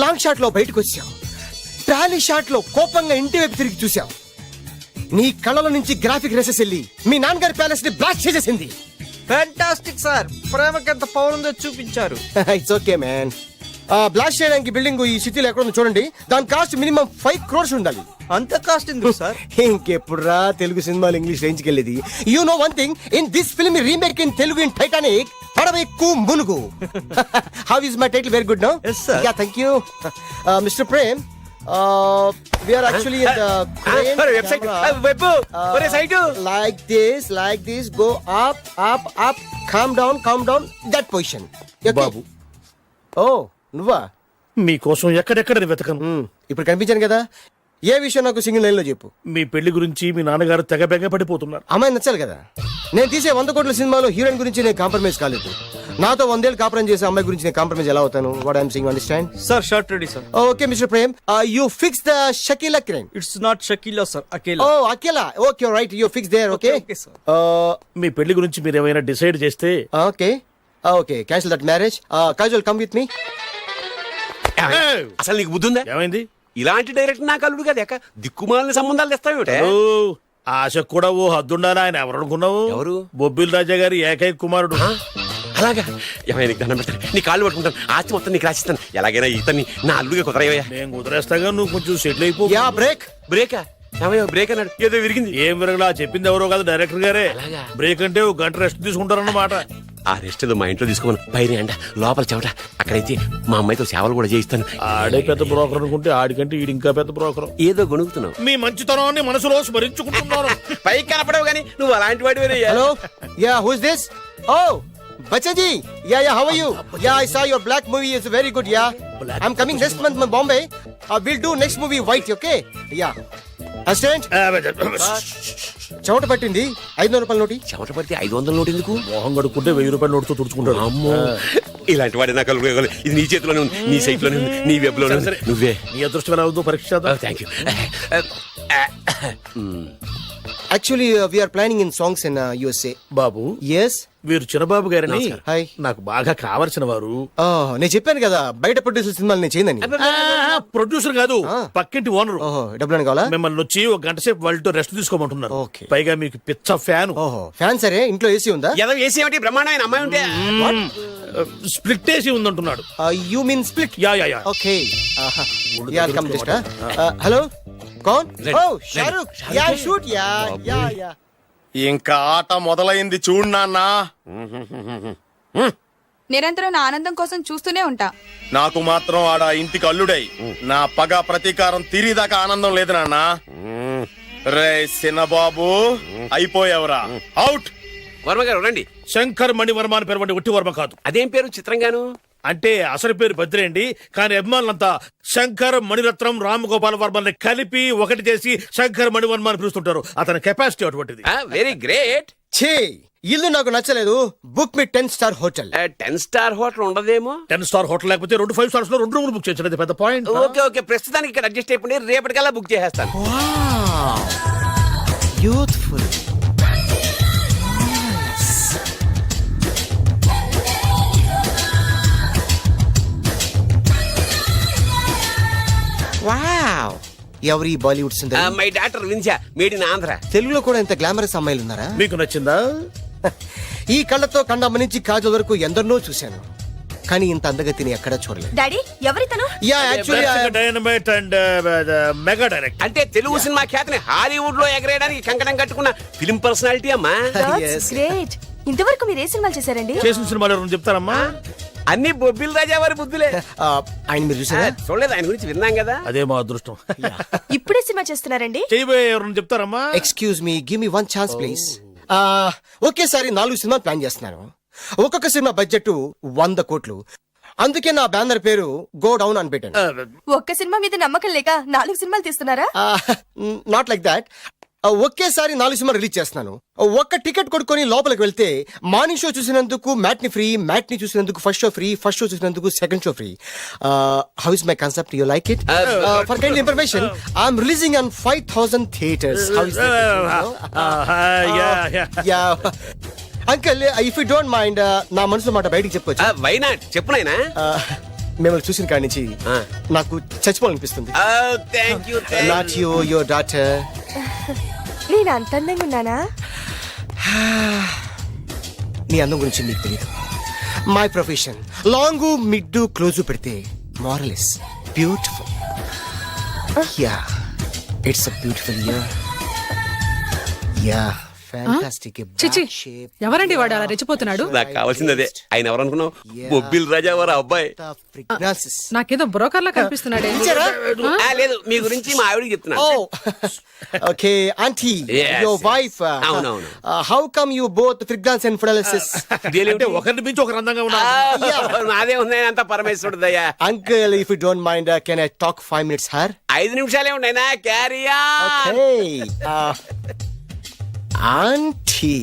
లాంగ్ షాట్ లో బయటకు వచ్చావు, ట్రాలీ షాట్ లో కోపంగా ఇంటి వైపు తిరిగి చూసావు. నీ కళ్ళలో నుంచి గ్రాఫిక్ రెసెస్ వెళ్ళి మీ నాన్నగారి ప్యాలెస్ ని బ్లాస్ట్ చేసేసింది. ఫ్యాంటాస్టిక్ సార్, ప్రేమకి ఎంత పవర్ ఉందో చూపించారు. It's okay man. బ్లాస్ట్ చేయడానికి బిల్డింగ్ ఈ సిటీలో ఎక్కడ ఉందో చూడండి. దాని కాస్ట్ మినిమం 5 crores ఉండాలి. అంత కాస్ట్ ఎందుకు సార్? ఇంకెప్పుడు రా తెలుగు సినిమాలు ఇంగ్లీష్ రేంజ్ కి వెళ్ళేది. You know one thing, in this film remake in Telugu in Titanic, పడవెక్కు మునుగు. How is my title? Very good no. Yes, sir. Yeah thank you mister Prem. We are actually in the crane website camera. Web ఒరే site Like this, go up, calm down, that position. Okay? బాబు, Oh, నువ్వా? మీకోసం ఎక్కడెక్కడ వెతకను. ఇప్పుడు కనిపించాను కదా. ఏ విషయం నాకు single line లో చెప్పు. మీ పెళ్లి గురించి మీ నాన్నగారు తెగ బెంగ పడిపోతున్నారు. అమ్మాయి నచ్చాలి కదా. నేను తీసే 100 కోట్ల సినిమాలో హీరోయిన్ గురించి నేను కాంప్రమైజ్ కాలేదు. నాతో 100 ఏళ్ళు కాపురం చేసే అమ్మాయి గురించి నేను కాంప్రమైజ్ ఎలా అవుతాను? What I'm saying, understand? Sir shot ready sir. Okay mister Prem, you fix the Shakeela crime. It's not Shakeela sir, Akela. Oh Akela. Okay right, you fix there. Okay Okay, sir. మీ పెళ్లి గురించి మీరు ఏమైనా డిసైడ్ చేస్తే okay cancel that marriage. Kajal come with me. అసలు నీకు బుద్ధి ఉందా? ఏమైంది? ఇలాంటి డైరెక్టర్ నాకు అల్లుడు కదా, దిక్కుమాలని సంబంధాలు తెస్తావేమిటే? ఓ, ఆశకు కూడా ఓ హద్దుండాలి. ఆయన ఎవరు అనుకున్నావు? ఎవరు? బొబ్బిల్ రాజా గారి ఏకైక కుమారుడు. అలాగా? ఏమైనా నీకు దండం పెడతాను, నీ కాళ్ళు పట్టుకుంటాను, ఆస్తి మొత్తం నీకు రాసిస్తాను. ఎలాగైనా ఇతన్ని నా అల్లుడిగా కుదరయ్యా. నేను కుదిరేస్తాగా, నువ్వు కొంచెం సెటిల్ అయిపో. Yeah break. బ్రేకా? ఏమయ్యా బ్రేక్ అన్నాడు, ఏదో విరిగింది. ఏం విరగలా? చెప్పింది ఎవరో కాదు, డైరెక్టర్ గారే. అలాగా? బ్రేక్ అంటే ఒక గంట రెస్ట్ తీసుకుంటారన్నమాట. ఆ రెస్ట్ ఏదో మా ఇంట్లో తీసుకోమని, పైన అంట లోపల చెమట. అక్కడైతే మా అమ్మాయితో సేవలు కూడా చేయిస్తాను. ఆడే పెద్ద బ్రోకర్ అనుకుంటే ఆడికంటే ఈడు ఇంకా పెద్ద బ్రోకర్. ఏదో గొణుగుతున్నావు. మీ మంచితనాన్ని మనసులో స్మరించుకుంటున్నాను. పైకి కనపడవు కానీ నువ్వు అలాంటి వాడి. Hello, yeah who is this? Oh Bachchan ji. Yeah how are you? Yeah I saw your Black movie is very good. Yeah I am coming next month to Bombay. Will do next movie white. Okay yeah assistant. చెమట పట్టింది, 500 రూపాయల నోటి. చెమట పడితే 500 note ఎందుకు? మొహం కడుక్కుంటే 1000 రూపాయల నోటుతో తుడుచుకుంటాడు. అమ్మో, ఇలాంటి వాడి నాకు అల్లుడు. ఇది నీ చేతిలోనే ఉంది, నీ సైట్ లోనే ఉంది, నీ వెబ్ లోనే ఉంది. నువ్వే. నీ అదృష్టం ఎలా ఉందో పరీక్ష చేద్దాం. Thank you. Actually we are planning in songs in USA. బాబు, yes. వీరు చిన్నబాబు గారని హాయ్. నాకు బాగా కావలసిన వారు. నేను చెప్పాను కదా బయట ప్రొడ్యూసర్ సినిమాలు నేను చేయనని. ప్రొడ్యూసర్ కాదు, పక్కింటి ఓనర్. ఓహో, డబ్బులు కావాలా? మిమ్మల్ని వచ్చి ఒక గంట సేపు వాళ్ళతో రెస్ట్ తీసుకోమంటున్నారు. Okay. పైగా మీకు పిచ్చ ఫ్యాన్. ఓహో, ఫ్యాన్ సరే. ఇంట్లో ఏసీ ఉందా? ఏదో ఏసీ ఏమిటి, బ్రహ్మాండమైన అమ్మాయి ఉంటే. స్ప్లిట్ ఏసీ ఉందంటున్నాడు. You mean split? Yeah yeah yeah. Okay యార్ కమ్ జస్ట్. హలో, కౌన్? Oh Shahrukh. Yeah shoot. Yeah yeah yeah. ఇంకా ఆట మొదలైంది చూడు నాన్న. నిరంతరం నా ఆనందం కోసం చూస్తూనే ఉంటా. నాకు మాత్రం ఆడ ఇంటికి అల్లుడై నా పగ ప్రతీకారం తీరిదాకా ఆనందం లేదు నాన్న. రే సినబాబు, అయిపోయావురా, అవుట్. వర్మ గారు రండి. శంకర్ మణివర్మ అని పేరు, ఒట్టి వర్మ కాదు. అదేం పేరు చిత్రంగాను? అంటే అసలు పేరు భద్రేండి, కానీ అభిమానులంతా శంకర్ మణిరత్నం రామగోపాల్ వర్మని కలిపి ఒకటి చేసి శంకర్ మణివర్మ అని పిలుస్తుంటారు. అతని కెపాసిటీ అటువంటిది. Very great. ఛీ, ఇల్లు నాకు నచ్చలేదు. బుక్ మీ 10 స్టార్ హోటల్. 10 స్టార్ హోటల్ ఉండదేమో. 10 స్టార్ హోటల్ లేకపోతే 2 5 స్టార్స్ లో 2 రూములు బుక్ చేయొచ్చు. పెద్ద పాయింట్. ఓకే ఓకే, ప్రస్తుతానికి ఇక్కడ అడ్జస్ట్ అయిపోయి రేపటికల్లా బుక్ చేసేస్తాను. యూత్ఫుల్. వావ్, ఎవరి బాలీవుడ్ సుందరి? మై డాక్టర్ విన్సా, మేడ్ ఇన్ ఆంధ్ర. తెలుగులో కూడా ఇంత గ్లామరస్ అమ్మాయిలు ఉన్నారా? మీకు నచ్చిందా? ఈ కళ్ళతో కండమ్మ నుంచి కాజల్ వరకు ఎందరినో చూశాను, కానీ ఇంత అందగతిని ఎక్కడా చూడలేదు. డాడీ ఎవరితను? Yeah actually dynamite and mega direct. అంటే తెలుగు సినిమా ఖ్యాతిని హాలీవుడ్ లో ఎగరేయడానికి కంకణం కట్టుకున్న ఫిలిం పర్సనాలిటీ అమ్మా. గ్రేట్. ఇంతవరకు మీరు ఏ సినిమాలు చేశారండి? చేసిన సినిమాలు ఎవరైనా చెప్తారమ్మా? అన్ని బొబ్బిల్ రాజా వారి బుద్ధులే. ఆయన మీరు చూసారా? చూడలేదు, ఆయన గురించి విన్నాం కదా. అదే మా అదృష్టం. ఇప్పుడే సినిమా చేస్తున్నారండి? చేయబోయే ఎవరైనా చెప్తారమ్మా? Excuse me, give me 1 chance please. ఒకేసారి 4 సినిమా ప్లాన్ చేస్తున్నాను. ఒక్కొక్క సినిమా బడ్జెట్ 100 కోట్లు. అందుకే నా బ్యానర్ పేరు గో డౌన్ అని పెట్టాను. ఒక్క సినిమా మీద నమ్మకం లేక 4 సినిమాలు తీస్తున్నారా? Not like that. ఒకేసారి 4 సినిమా రిలీజ్ చేస్తున్నాను. ఒక్క టికెట్ కొనుక్కొని లోపలికి వెళ్తే మార్నింగ్ షో చూసినందుకు మ్యాట్ని ఫ్రీ, మ్యాట్ని చూసినందుకు first show free, first show చూసినందుకు second show free. How is my concept? You like it? For kind information, I'm releasing on 5000 theatres. How is uncle, if you don't mind, నా మనసులో మాట బయటికి చెప్పుకోవచ్చు? Why not, చెప్పు నాయనా. మిమ్మల్ని చూసిన కాడి నుంచి నాకు చచ్చిపోవాలనిపిస్తుంది. Thank you. Not you, your daughter. నేను అంత అందంగా ఉన్నానా? నీ అందం గురించి నీకు తెలియదు. My profession long mid close పెడితే moral is beautiful. Yeah, it's a beautiful year. Yeah, fantastic. చిచి, ఎవరండి వాడు అలా రెచ్చిపోతున్నాడు? నాకు కావాల్సింది అదే. ఆయన ఎవరు అనుకున్నావు? బొబ్బిల్ రాజా వారి అబ్బాయి. నాకేదో బ్రోకర్ లా కనిపిస్తున్నాడే. లేదు, మీ గురించి మా ఆవిడకి చెప్తున్నా. Okay aunty, Yes, your wife. అవునవును. How come you both fragrance and fidelities? అంటే ఒకరిని మించి ఒకరు అందంగా ఉన్నారు. నాదే ఉంది అంత పరమేశ్వరుడు దయ్యా. Uncle, if you don't mind, can I talk 5 minutes her? 5 నిమిషాలే ఉన్నాయినా, carry on. Okay aunty,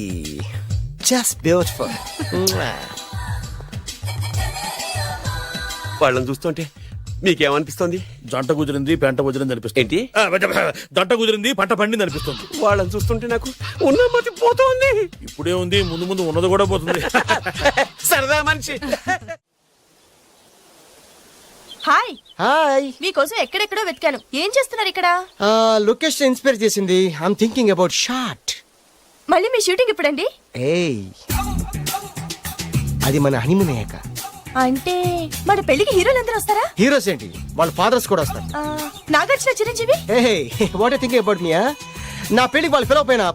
just beautiful. వాళ్ళని చూస్తుంటే మీకేమనిపిస్తుంది? జంట కుదిరింది, పెంట కుదిరింది అనిపిస్తుంది. ఏంటి? జంట కుదిరింది, పంట పండింది అనిపిస్తుంది. వాళ్ళని చూస్తుంటే నాకు ఉన్న మతి పోతుంది. ఇప్పుడే ఉంది, ముందు ముందు ఉన్నది కూడా పోతుంది. సరదా మనిషి. హాయ్. హాయ్. మీకోసం ఎక్కడెక్కడో వెతికాను. ఏం చేస్తున్నారు ఇక్కడ? లొకేషన్ ఇన్స్పైర్ చేసింది. I'm thinking about short. మళ్ళీ మీ షూటింగ్ ఎప్పుడండి? ఏయ్, అది మన హనీమూన్ అయ్యాక. అంటే మన పెళ్లికి హీరోలు అందరూ వస్తారా? హీరోస్ ఏంటి, వాళ్ళ ఫాదర్స్ కూడా వస్తారు. Nagarjuna, Chiranjeevi. A what I thinking about me? నా పెళ్లికి వాళ్ళు పిలవపోయినా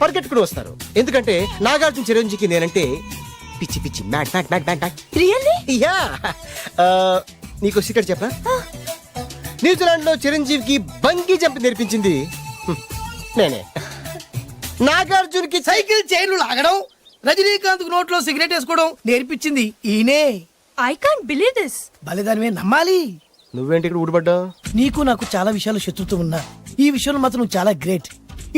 పరిగెట్టుకుని వస్తారు. ఎందుకంటే నాగార్జున చిరంజీవికి నేనంటే పిచ్చి పిచ్చి, మ్యాట్ మ్యాట్ మ్యాట్ మ్యాట్ మ్యాట్. రియల్లీ? యా. నీకు సీక్రెట్ చెప్పనా? న్యూజిలాండ్ లో చిరంజీవికి బంగీ జంప్ నేర్పించింది నేనే. నాగార్జున్ కి సైకిల్ చైన్లు లాగడం, రజనీకాంత్ నోట్లో సిగరెట్ వేసుకోవడం నేర్పించింది ఈయనే. I can't believe this. బలిదానమే నమ్మాలి. నువ్వేంటి ఇక్కడ ఊడిపడ్డావు? నీకు నాకు చాలా విషయాలు శత్రుత్వం ఉన్నా ఈ విషయంలో మాత్రం నువ్వు చాలా గ్రేట్.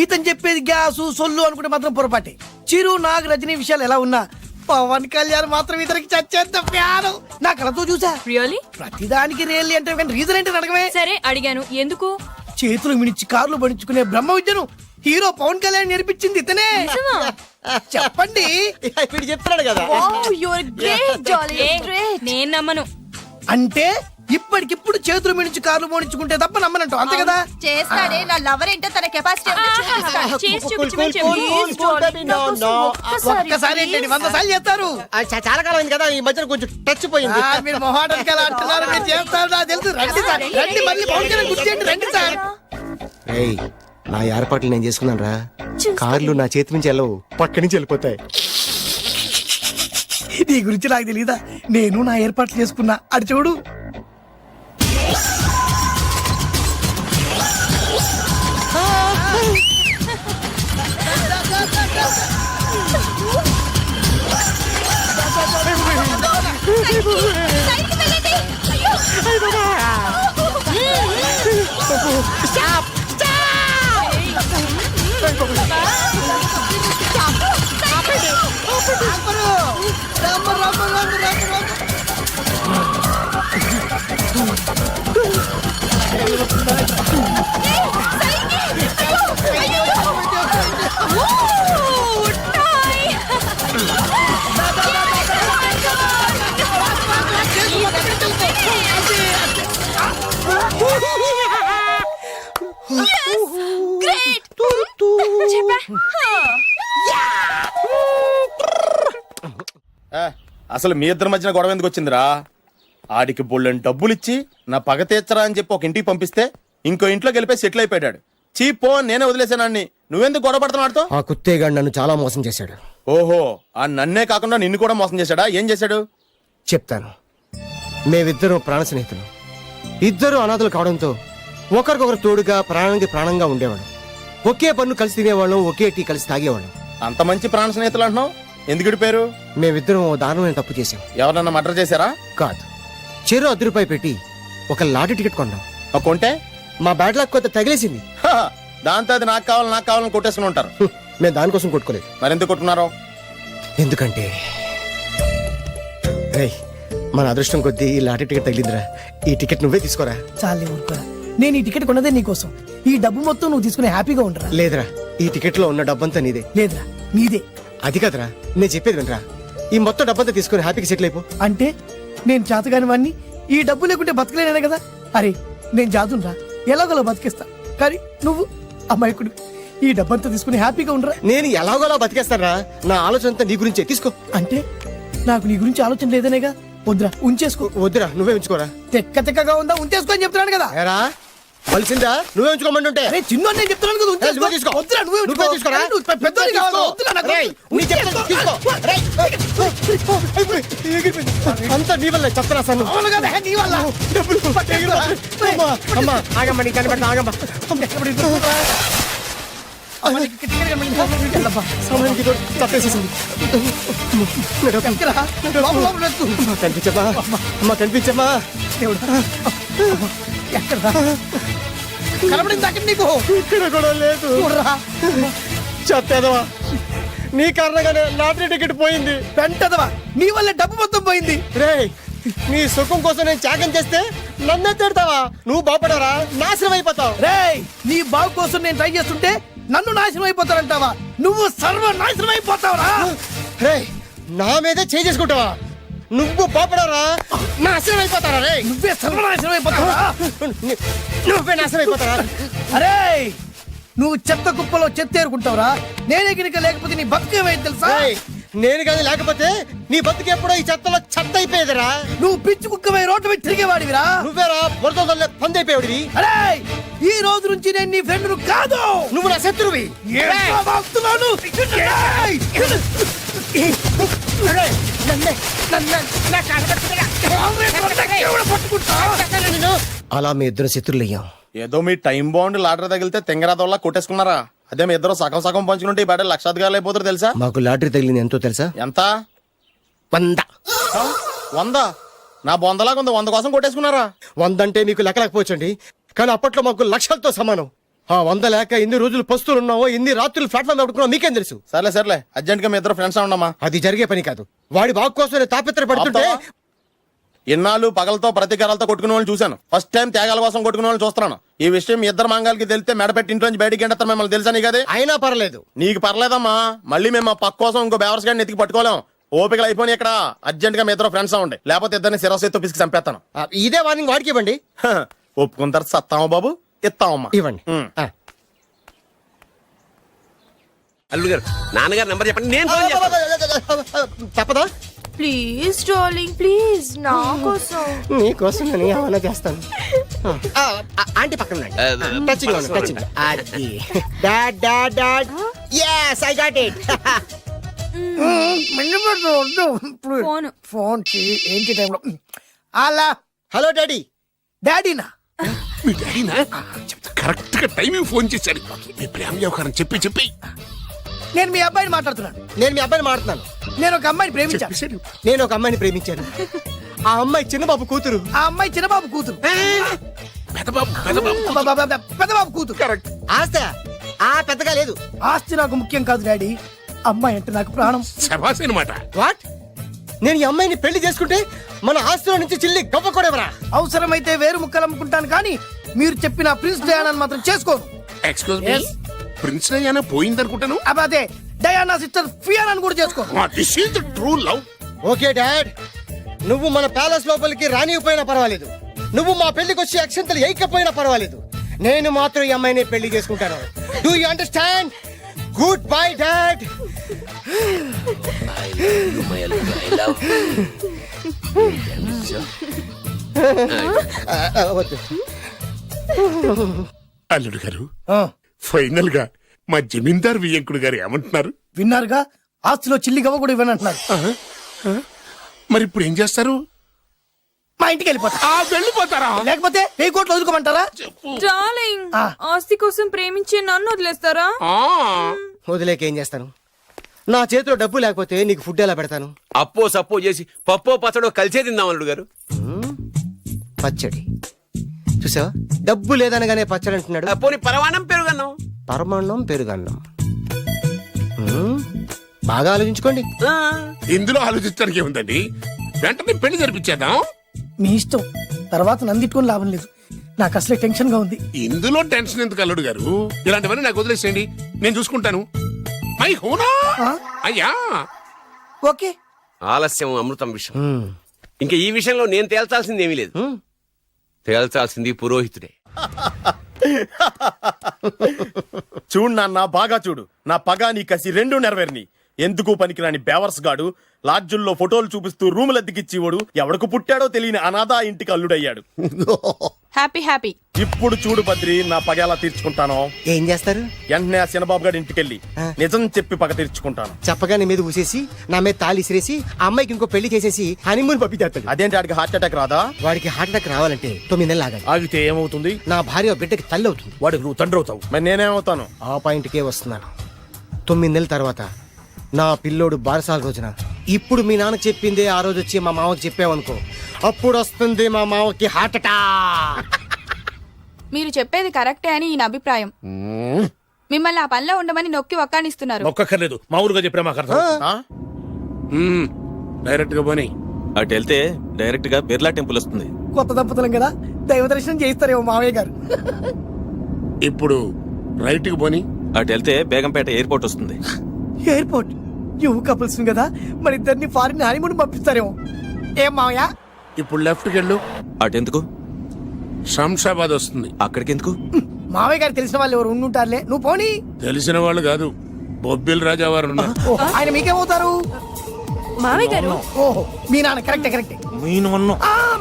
ఇతను చెప్పేది గ్యాసు సొల్లు అనుకుంటే మాత్రం పొరపాటే. చిరు, నాగ్, రజనీ విషయాలు ఎలా ఉన్నా పవన్ కళ్యాణ్ మాత్రం ఇతనికి చచ్చేంత ప్యాను. నా కళతో చూసా. రియల్లీ? ప్రతిదానికి రియల్లీ అంటే కానీ రీజన్ ఏంటి అడగమే. సరే అడిగాను, ఎందుకు? చేతులు మిడిచి కార్లు పడించుకునే బ్రహ్మ విద్యను హీరో పవన్ కళ్యాణ్ నేర్పించింది ఇతనే. చెప్పండి. ఇప్పుడు చెప్తున్నాడు కదా. నేను నమ్మను. అంటే ఇప్పటికిప్పుడు చేతులు మిడిచి కార్లు మోడించుకుంటే తప్ప నమ్మనంటావు, అంతే కదా? చేస్తాడే, నా లవర్ ఏంటో తన కెపాసిటీ ఒక్కసారి ఏంటండి 100 సార్లు చేస్తారు. చాలా కాలం అయింది కదా, ఈ మధ్యన కొంచెం టచ్ పోయింది. మీరు మొహాటం ఎలా అంటున్నారు? మీరు చేస్తారు, నాకు తెలుసు. రండి సార్, రండి, మళ్ళీ పవన్ కళ్యాణ్ గుర్తు చేయండి. రండి సార్. ఏయ్, నా ఏర్పాట్లు నేను చేసుకున్నాను రా. కార్లు నా చేతి నుంచి వెళ్ళవు, పక్క నుంచి వెళ్ళిపోతాయి. నీ గురించి నాకు తెలియదా? నేను నా ఏర్పాట్లు చేసుకున్నా. అటు చూడు. అసలు మీ ఇద్దరి మధ్యన గొడవ ఎందుకు వచ్చిందిరా? ఆడికి బొళ్ళని డబ్బులు ఇచ్చి నా పగ తీర్చరా అని చెప్పి ఒక ఇంటికి పంపిస్తే ఇంకో ఇంట్లో గెలిపే సెటిల్ అయిపోయాడు. చీపో నేనే వదిలేసాను. నువ్వెందుకు గొడవ పడుతున్నాడుతో? ఆ కుత్తేగాడు నన్ను చాలా మోసం చేశాడు. ఓహో ఆ నన్నే కాకుండా నిన్ను కూడా మోసం చేశాడా? ఏం చేశాడు? చెప్తాను. మేమిద్దరం ప్రాణ స్నేహితులు. ఇద్దరు అనాథలు కావడంతో ఒకరికొకరు తోడుగా ప్రాణానికి ప్రాణంగా ఉండేవాళ్ళం. ఒకే పన్ను కలిసి తినేవాళ్ళం, ఒకే టీ కలిసి తాగేవాళ్ళం. అంత మంచి ప్రాణ స్నేహితులు అంటున్నావు, ఎందుకు విడిపోయారు? మేమిద్దరం ఓ దారుణమైన తప్పు చేశాం. ఎవరన్నా మర్డర్ చేశారా? కాదు, చెరో ₹10 పెట్టి ఒక లాటరీ టికెట్ కొన్నాం. కొంటే మా బ్యాడ్ లక్ కొంత తగిలేసింది. హ, దాంతో అది నాకు కావాలని కొట్టేసుకుని ఉంటారు. మేము దానికోసం కొట్టుకోలేదు. మరెందుకు కొట్టుకున్నారు? ఎందుకంటే రేయ్, మన అదృష్టం కొద్దీ ఈ లాటరీ టికెట్ తగిలిందిరా. ఈ టికెట్ నువ్వే తీసుకోరా. చాలే ఊరుకోరా, నేను ఈ టికెట్ కొన్నదే నీకోసం. ఈ డబ్బు మొత్తం నువ్వు తీసుకుని హ్యాపీగా ఉండరా. లేదురా, ఈ టికెట్ లో ఉన్న డబ్బంతా నీదే. లేదురా, నీదే. అది కాదురా, నేను చెప్పేది వినరా. ఈ మొత్తం డబ్బంతా తీసుకుని హ్యాపీగా సెటిల్ అయిపో. అంటే నేను చేతగాని వాడిని, ఈ డబ్బు లేకుంటే బతకలేనే కదా. అరే నేను జాతునరా, ఎలాగోలా బతికేస్తా. కానీ నువ్వు అమాయకుడు, ఈ డబ్బంతా తీసుకుని హ్యాపీగా ఉండరా. నేను ఎలాగోలా బతికేస్తారా, నా ఆలోచన అంతా నీ గురించే. తీసుకో. అంటే నాకు నీ గురించి ఆలోచన లేదనేగా. వద్దురా, ఉంచేసుకో. వద్దురా, నువ్వే ఉంచుకోరా. తెక్కగా ఉందా, ఉంచేసుకో అని చెప్తున్నాను కదా. ఏరా వలిసిందా? నువ్వే ఉంచుకోమంటుంటే. అరే చిన్న నేను చెప్తున్నాను కదా, ఉంచేసుకో. నువ్వే తీసుకో. వద్దురా, నువ్వే నువ్వే ఉంచుకో. తీసుకోరా. అరే, నువ్వు పెద్దోడివి కావాలి. వద్దురా నాకు. రేయ్, నీ చెప్తాను, తీసుకో. రేయ్, ఎగిరిపోయింది. అంతా నీ వల్లే చెప్తారా సార్. అవును కదా, నీ వల్ల. అమ్మా ఆగమ్మ, నీ కనిపెట్టిన ఆగమ్మ. సమయానికి తప్పేసేసింది. కనిపించమ్మా, అమ్మా కనిపించమ్మా. ఎక్కడా కనబడింది అక్కడ నీకు? ఇక్కడ కూడా లేదు. చెత్తదవా, నీ కారణంగానే లాటరీ టికెట్ పోయింది. వెంటదవా, నీ వల్ల డబ్బు మొత్తం పోయింది. రేయ్, నీ సుఖం కోసం నేను త్యాగం చేస్తే నన్నే తిడతావా? నువ్వు బాగుపడరా, నాశనం అయిపోతావు. రేయ్, నీ బాగు కోసం నేను ట్రై చేస్తుంటే నన్ను నాశనం అయిపోతానంటావా? నువ్వు సర్వ నాశనం అయిపోతావురా. రేయ్, నా మీదే చేసుకుంటావా? నువ్వు బాగుపడరా, నాశనం అయిపోతారా? రే, నువ్వే సర్వనాశనం అయిపోతావా? నువ్వే నాశనం అయిపోతారా? అరే, నువ్వు చెత్త కుప్పలో చెత్త ఏరుకుంటావురా. నేనే గినక లేకపోతే నీ బతుకేమైంది తెలుసా? రేయ్, నేను కానీ లేకపోతే నీ బతుకు ఎప్పుడో ఈ చెత్తలో చెత్త అయిపోయేదిరా. నువ్వు పిచ్చి కుక్కమై రోడ్డు మీద తిరిగేవాడివిరా. నువ్వేరా బురదలే పంది అయిపోయాడివి. అరే, ఈ రోజు నుంచి నేను నీ ఫ్రెండ్ కాదు, నువ్వు నా శత్రువి. అలా మీ ఇద్దరు శత్రులయ్యాం. ఏదో మీ టైం బాండ్ లాటరీ తగిలితే తెంగరాత వల్ల కొట్టేసుకున్నారా? అదే మీ ఇద్దరు సగం సగం పంచుకుంటే ఈ బయట లక్షాధికారులు అయిపోతారు తెలుసా? మాకు లాటరీ తగిలింది ఎంతో తెలుసా? ఎంత? 100. 100? నా బొందలాగా ఉంది, 100 కోసం కొట్టేసుకున్నారా? 100 అంటే మీకు లెక్కలేకపోవచ్చండి, కానీ అప్పట్లో మాకు లక్షలతో సమానం. ఆ 100 లేక ఎన్ని రోజులు పస్తులు ఉన్నావో, ఎన్ని రాత్రులు ప్లాట్ఫామ్ పడుకున్నావో మీకేం తెలుసు? సర్లే అర్జెంట్ గా మీ ఇద్దరు ఫ్రెండ్స్ ఉండమ్మా. అది జరిగే పని కాదు. వాడి బాగు కోసం తాపిత్ర పడుతుంటే ఇన్నాళ్ళు పగలతో ప్రతీకారాలతో కొట్టుకునే వాళ్ళు చూశాను. ఫస్ట్ టైం త్యాగాల కోసం కొట్టుకునే వాళ్ళు చూస్తున్నాను. ఈ విషయం మీ ఇద్దరు మంగాలకి తెలిస్తే మెడపెట్టి ఇంట్లోంచి బయటికి ఎండతారు. మిమ్మల్ని తెలుసా నీకు? అదే అయినా పర్లేదు. నీకు పర్లేదమ్మా, మళ్ళీ మేము మా పక్క కోసం ఇంకో బేవర్స్ గాడిని ఎత్తికి పట్టుకోలేం. ఓపికలు అయిపోయి ఇక్కడ అర్జెంట్ గా మీ ఇద్దరు ఫ్రెండ్స్ అవ్వండి, లేకపోతే ఇద్దరిని శిరస్సుతో పిసికి చంపేస్తాను. ఇదే వార్నింగ్ వాడికి ఇవ్వండి. ఒప్పుకున్న తర్వాత సత్తామా బాబు? ఇస్తామమ్మా. ఇవ్వండి. అల్లుడు గారు, నాన్నగారు నెంబర్ చెప్పండి, నేను ఫోన్ చేస్తాను. తప్పదా? ప్లీజ్ డార్లింగ్, ప్లీజ్ నా కోసం. నీకోసం నేను ఏమైనా చేస్తాను. ఆంటీ పక్కన touching. Dad dad dad, yes I got it. Phone phone ఏంటి టైంలో? అలా హలో డాడీ. డాడీనా? మీ డాడీనా? కరెక్ట్ గా టైమింగ్ ఫోన్ చేశారు. మీ ప్రేమ వ్యవహారం చెప్పి నేను మీ అబ్బాయిని మాట్లాడుతున్నాను. నేను మీ అబ్బాయిని మాట్లాడుతున్నాను. నేను ఒక అమ్మాయిని ప్రేమించాను. నేను ఒక అమ్మాయిని ప్రేమించాను. ఆ అమ్మాయి చిన్నబాబు కూతురు. ఆ అమ్మాయి చిన్నబాబు కూతురు. పెద్దబాబు కూతురు. కరెక్ట్. ఆస్తి పెద్దగా లేదు. ఆస్తి నాకు ముఖ్యం కాదు డాడీ, అమ్మాయి అంటే నాకు ప్రాణం. శబాస్ అనమాట. వాట్? నేను ఈ అమ్మాయిని పెళ్లి చేసుకుంటే మన ఆస్తిలో నుంచి చిల్లి గవ్వ కూడా ఎవరా? అవసరమైతే వేరు ముక్కలు అమ్ముకుంటాను, కానీ మీరు చెప్పిన ప్రిన్స్ డయానా మాత్రం చేసుకోను. ఎక్స్క్యూజ్ మీ, ప్రిన్స్ డయానా పోయిందనుకుంటాను. అదే డయానా సిస్టర్ ఫియానాని కూడా చేసుకో. This is the true love. Okay dad, నువ్వు మన ప్యాలెస్ లోపలికి రానిపోయినా పర్వాలేదు, నువ్వు మా పెళ్లికి వచ్చి అక్షంతలు వేయకపోయినా పర్వాలేదు, నేను మాత్రం ఈ అమ్మాయిని పెళ్లి చేసుకుంటాను. Do you understand? Good bye dad. అల్లుడు గారు, ఫైనల్ గా మా జమీందార్ వియ్యంకుడు గారు ఏమంటున్నారు? విన్నారుగా, ఆస్తిలో చిల్లి గవ్వ కూడా ఇవ్వను అంటున్నారు. మరి ఇప్పుడు ఏం చేస్తారు? మా ఇంటికి వెళ్ళిపోతా. వెళ్ళిపోతారా? లేకపోతే 1000 కోట్లు వదులుకోమంటారా? డార్లింగ్, ఆస్తి కోసం ప్రేమించే నన్ను వదిలేస్తారా? వదిలేక ఏం చేస్తాను? నా చేతిలో డబ్బు లేకపోతే నీకు ఫుడ్ ఎలా పెడతాను? అప్పో సప్పో చేసి పప్పో పచ్చడో కలిసే తిందాం అల్లుడు గారు. పచ్చడి చూసావా, డబ్బు లేదనగానే పచ్చడి అంటున్నాడు. పోనీ పరవాణం పెరుగన్నాం. పరమాన్నం పెరుగన్నం. బాగా ఆలోచించుకోండి. ఇందులో ఆలోచించడానికి ఏముందండి? వెంటనే పెళ్లి జరిపించేద్దాం. మీ ఇష్టం. తర్వాత నందిట్టుకుని లాభం లేదు. నాకు అసలే టెన్షన్ గా ఉంది. ఇందులో టెన్షన్ ఎందుకు అల్లుడు గారు? ఇలాంటివన్నీ నాకు వదిలేసేయండి, నేను చూసుకుంటాను. మై హోనా అయ్యా. ఓకే. ఆలస్యం అమృతం విషయం. ఇంకా ఈ విషయంలో నేను తేల్చాల్సింది ఏమీ లేదు. తేల్చాల్సింది పురోహితుడే. చూడు నాన్న, బాగా చూడు. నా పగ నీ కసి రెండు నెరవేరిని. ఎందుకు పనికిరాని బేవర్స్ గాడు లాడ్జుల్లో ఫోటోలు చూపిస్తూ రూములు అద్దెకిచ్చివాడు ఎవడకు పుట్టాడో తెలియని అనాథ ఇంటికి అల్లుడయ్యాడు. Happy happy. ఇప్పుడు చూడు బద్రి, నా పగ ఎలా తీర్చుకుంటానో. ఏం చేస్తారు? వెంటనే ఆ చిన్నబాబు గారి ఇంటికెళ్ళి నిజం చెప్పి పగ తీర్చుకుంటాను. చెప్పగా నీ మీద ఊసేసి నా మీద తాళి ఇసిరేసి ఆ అమ్మాయికి ఇంకో పెళ్లి చేసేసి హనీమూన్ పంపించేస్తాడు. అదేంటి, వాడికి హార్ట్ అటాక్ రాదా? వాడికి హార్ట్ అటాక్ రావాలంటే 9 నెలలు ఆగాలి. ఆగితే ఏమవుతుంది? నా భార్య బిడ్డకి తల్లి అవుతుంది. వాడికి నువ్వు తండ్రి అవుతావు. మరి నేనేమవుతాను? ఆ పాయింట్కే వస్తున్నాను. 9 నెలల తర్వాత నా పిల్లోడు బారసాల రోజున ఇప్పుడు మీ నాన్న చెప్పిందే ఆ రోజు వచ్చి మా మామకి చెప్పావనుకో, అప్పుడు వస్తుంది మా మామకి హార్ట్ అటాక్. మీరు చెప్పేది కరెక్టే అని ఈయన అభిప్రాయం. మిమ్మల్ని ఆ పనిలో ఉండమని నొక్కి ఒక్కానిస్తున్నారు. ఒక్కర్లేదు, మా ఊరుగా చెప్పినా మాకు అర్థం. డైరెక్ట్ గా పోనీ. అటు వెళ్తే డైరెక్ట్ గా బిర్లా టెంపుల్ వస్తుంది. కొత్త దంపతులం కదా, దైవ దర్శనం చేయిస్తారేమో మావయ్య గారు. ఇప్పుడు రైట్ కి పోనీ. అటు వెళ్తే బేగంపేట ఎయిర్పోర్ట్ వస్తుంది. ఎయిర్పోర్ట్ యువ కపుల్స్ కదా, మరి ఇద్దరిని ఫారిన్ హనీమూన్ పంపిస్తారేమో. ఏం మావయ్య? ఇప్పుడు లెఫ్ట్ కి వెళ్ళు. అటెందుకు? శంషాబాద్ వస్తుంది. అక్కడికి ఎందుకు? మావయ్య గారు తెలిసిన వాళ్ళు ఎవరు ఉండుంటారులే, నువ్వు పోనీ. తెలిసిన వాళ్ళు కాదు, బొబ్బిల్ రాజా వారు ఉన్నారు. ఆయన మీకేమవుతారు? మావయ్య గారు. ఓహో, మీ నాన్న. కరెక్టే కరెక్టే.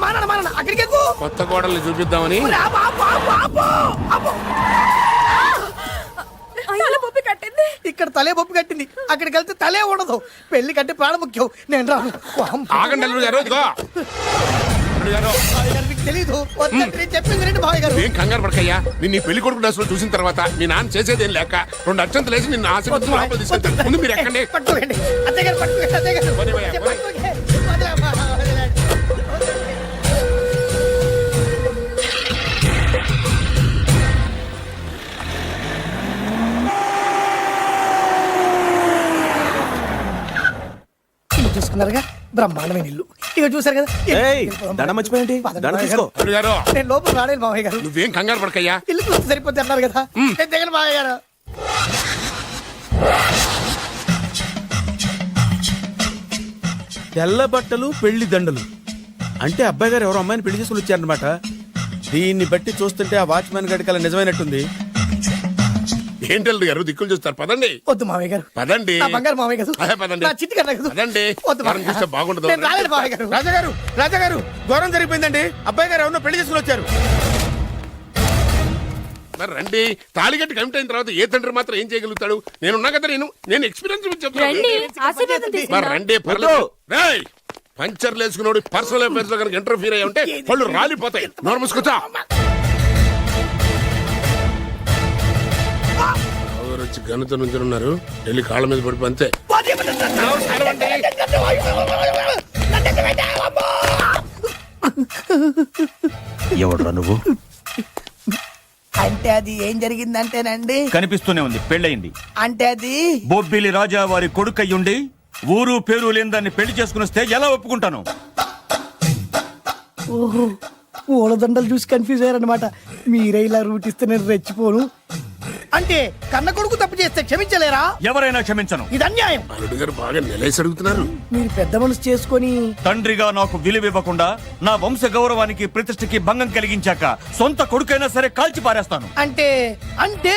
మా నాన్న అక్కడికి ఎందుకు? కొత్త కోడల్ని చూపిద్దామని. ఇక్కడ తలే బొప్పి కట్టింది, అక్కడికి వెళ్తే తలే ఉండదు. పెళ్లి కంటే ప్రాణం ముఖ్యం. నేను రాను. ఆగండి అల్లుడు గారు, ఇదిగో. అల్లుడు గారు, మీకు తెలీదు. చెప్పింది రండి మావయ్య గారు. ఏం కంగారు పడకయ్యా. నిన్ను ఈ పెళ్లి కొడుకు డ్రెస్సులో చూసిన తర్వాత మీ నాన్న చేసేదేం లేక 2 అక్షంతలు వేసి నిన్ను ఆశీర్వదించి లోపల తీసుకెళ్తాను. ముందు మీరు ఎక్కండి. పట్టుకోండి అత్తయ్య గారు, పట్టుకోండి అత్తయ్య గారు. పోనీ భయ్యా, పోనీ. చూసుకున్నారుగా, బ్రహ్మాండమైన ఇల్లు. ఇక చూసారు కదా. దండ మర్చిపోయండి. దండ తీసుకో. అల్లుడు గారు, నేను లోపల రాలేదు మావయ్య గారు. నువ్వేం కంగారు పడకయ్యా. ఇల్లు చూస్తే సరిపోద్ది అన్నారు కదా. దగ్గర మావయ్య గారు. తెల్ల బట్టలు, పెళ్లి దండలు అంటే అబ్బాయి గారు ఎవరో అమ్మాయిని పెళ్లి చేసుకుని వచ్చారనమాట. దీన్ని బట్టి చూస్తుంటే ఆ వాచ్మెన్ గడి కల నిజమైనట్టుంది. ఏంటల్లుడు గారు దిక్కులు చూస్తారు? పదండి. వద్దు మావయ్య గారు, పదండి. నా బంగారు మావయ్య గారు. అదే పదండి. నా చిట్టి గారు నాకు. పదండి. వద్దు మనం చూస్తే బాగుండదు. నేను రాలేదు మావయ్య గారు. రాజాగారు ఘోరం జరిగిపోయిందండి. అబ్బాయి గారు ఎవరినో పెళ్లి చేసుకుని వచ్చారు. మరి రండి. తాళిగట్టి కమిట్ అయిన తర్వాత ఏ తండ్రి మాత్రం ఏం చేయగలుగుతాడు? నేనున్నా కదా, నేను ఎక్స్పీరియన్స్ చెప్తాను. మరి రండి, పర్లేదు. రేయ్, పంచర్లు వేసుకున్నాడు పర్సనల్ అఫేర్స్ లో కనుక ఇంటర్ఫీర్ అయ్యి ఉంటే వాళ్ళు రాలిపోతాయి. నోరు మూసుకొచ్చా. వచ్చి గనుత నుంచి ఉన్నారు. వెళ్ళి కాళ్ళ మీద పడిపో అంతే. ఎవడురా నువ్వు? అంటే అది ఏం జరిగిందంటేనండి, కనిపిస్తూనే ఉంది. పెళ్ళయింది అంటే అది బొబ్బిలి రాజా వారి కొడుకయ్యుండి ఊరు పేరు లేని దాన్ని పెళ్లి చేసుకుని వస్తే ఎలా ఒప్పుకుంటాను? ఓహో, పూలదండలు చూసి కన్ఫ్యూజ్ అయ్యారనమాట. మీరే ఇలా రూట్ ఇస్తే నేను రెచ్చిపోను. అంటే కన్న కొడుకు తప్పు చేస్తే క్షమించలేరా? ఎవరైనా క్షమించను. ఇది అన్యాయం. అల్లుడు గారు బాగా నిలేసి అడుగుతున్నారు. మీరు పెద్ద మనసు చేసుకొని తండ్రిగా నాకు విలువ ఇవ్వకుండా నా వంశ గౌరవానికి ప్రతిష్టకి భంగం కలిగించాక సొంత కొడుకైనా సరే కాల్చి పారేస్తాను. అంటే అంటే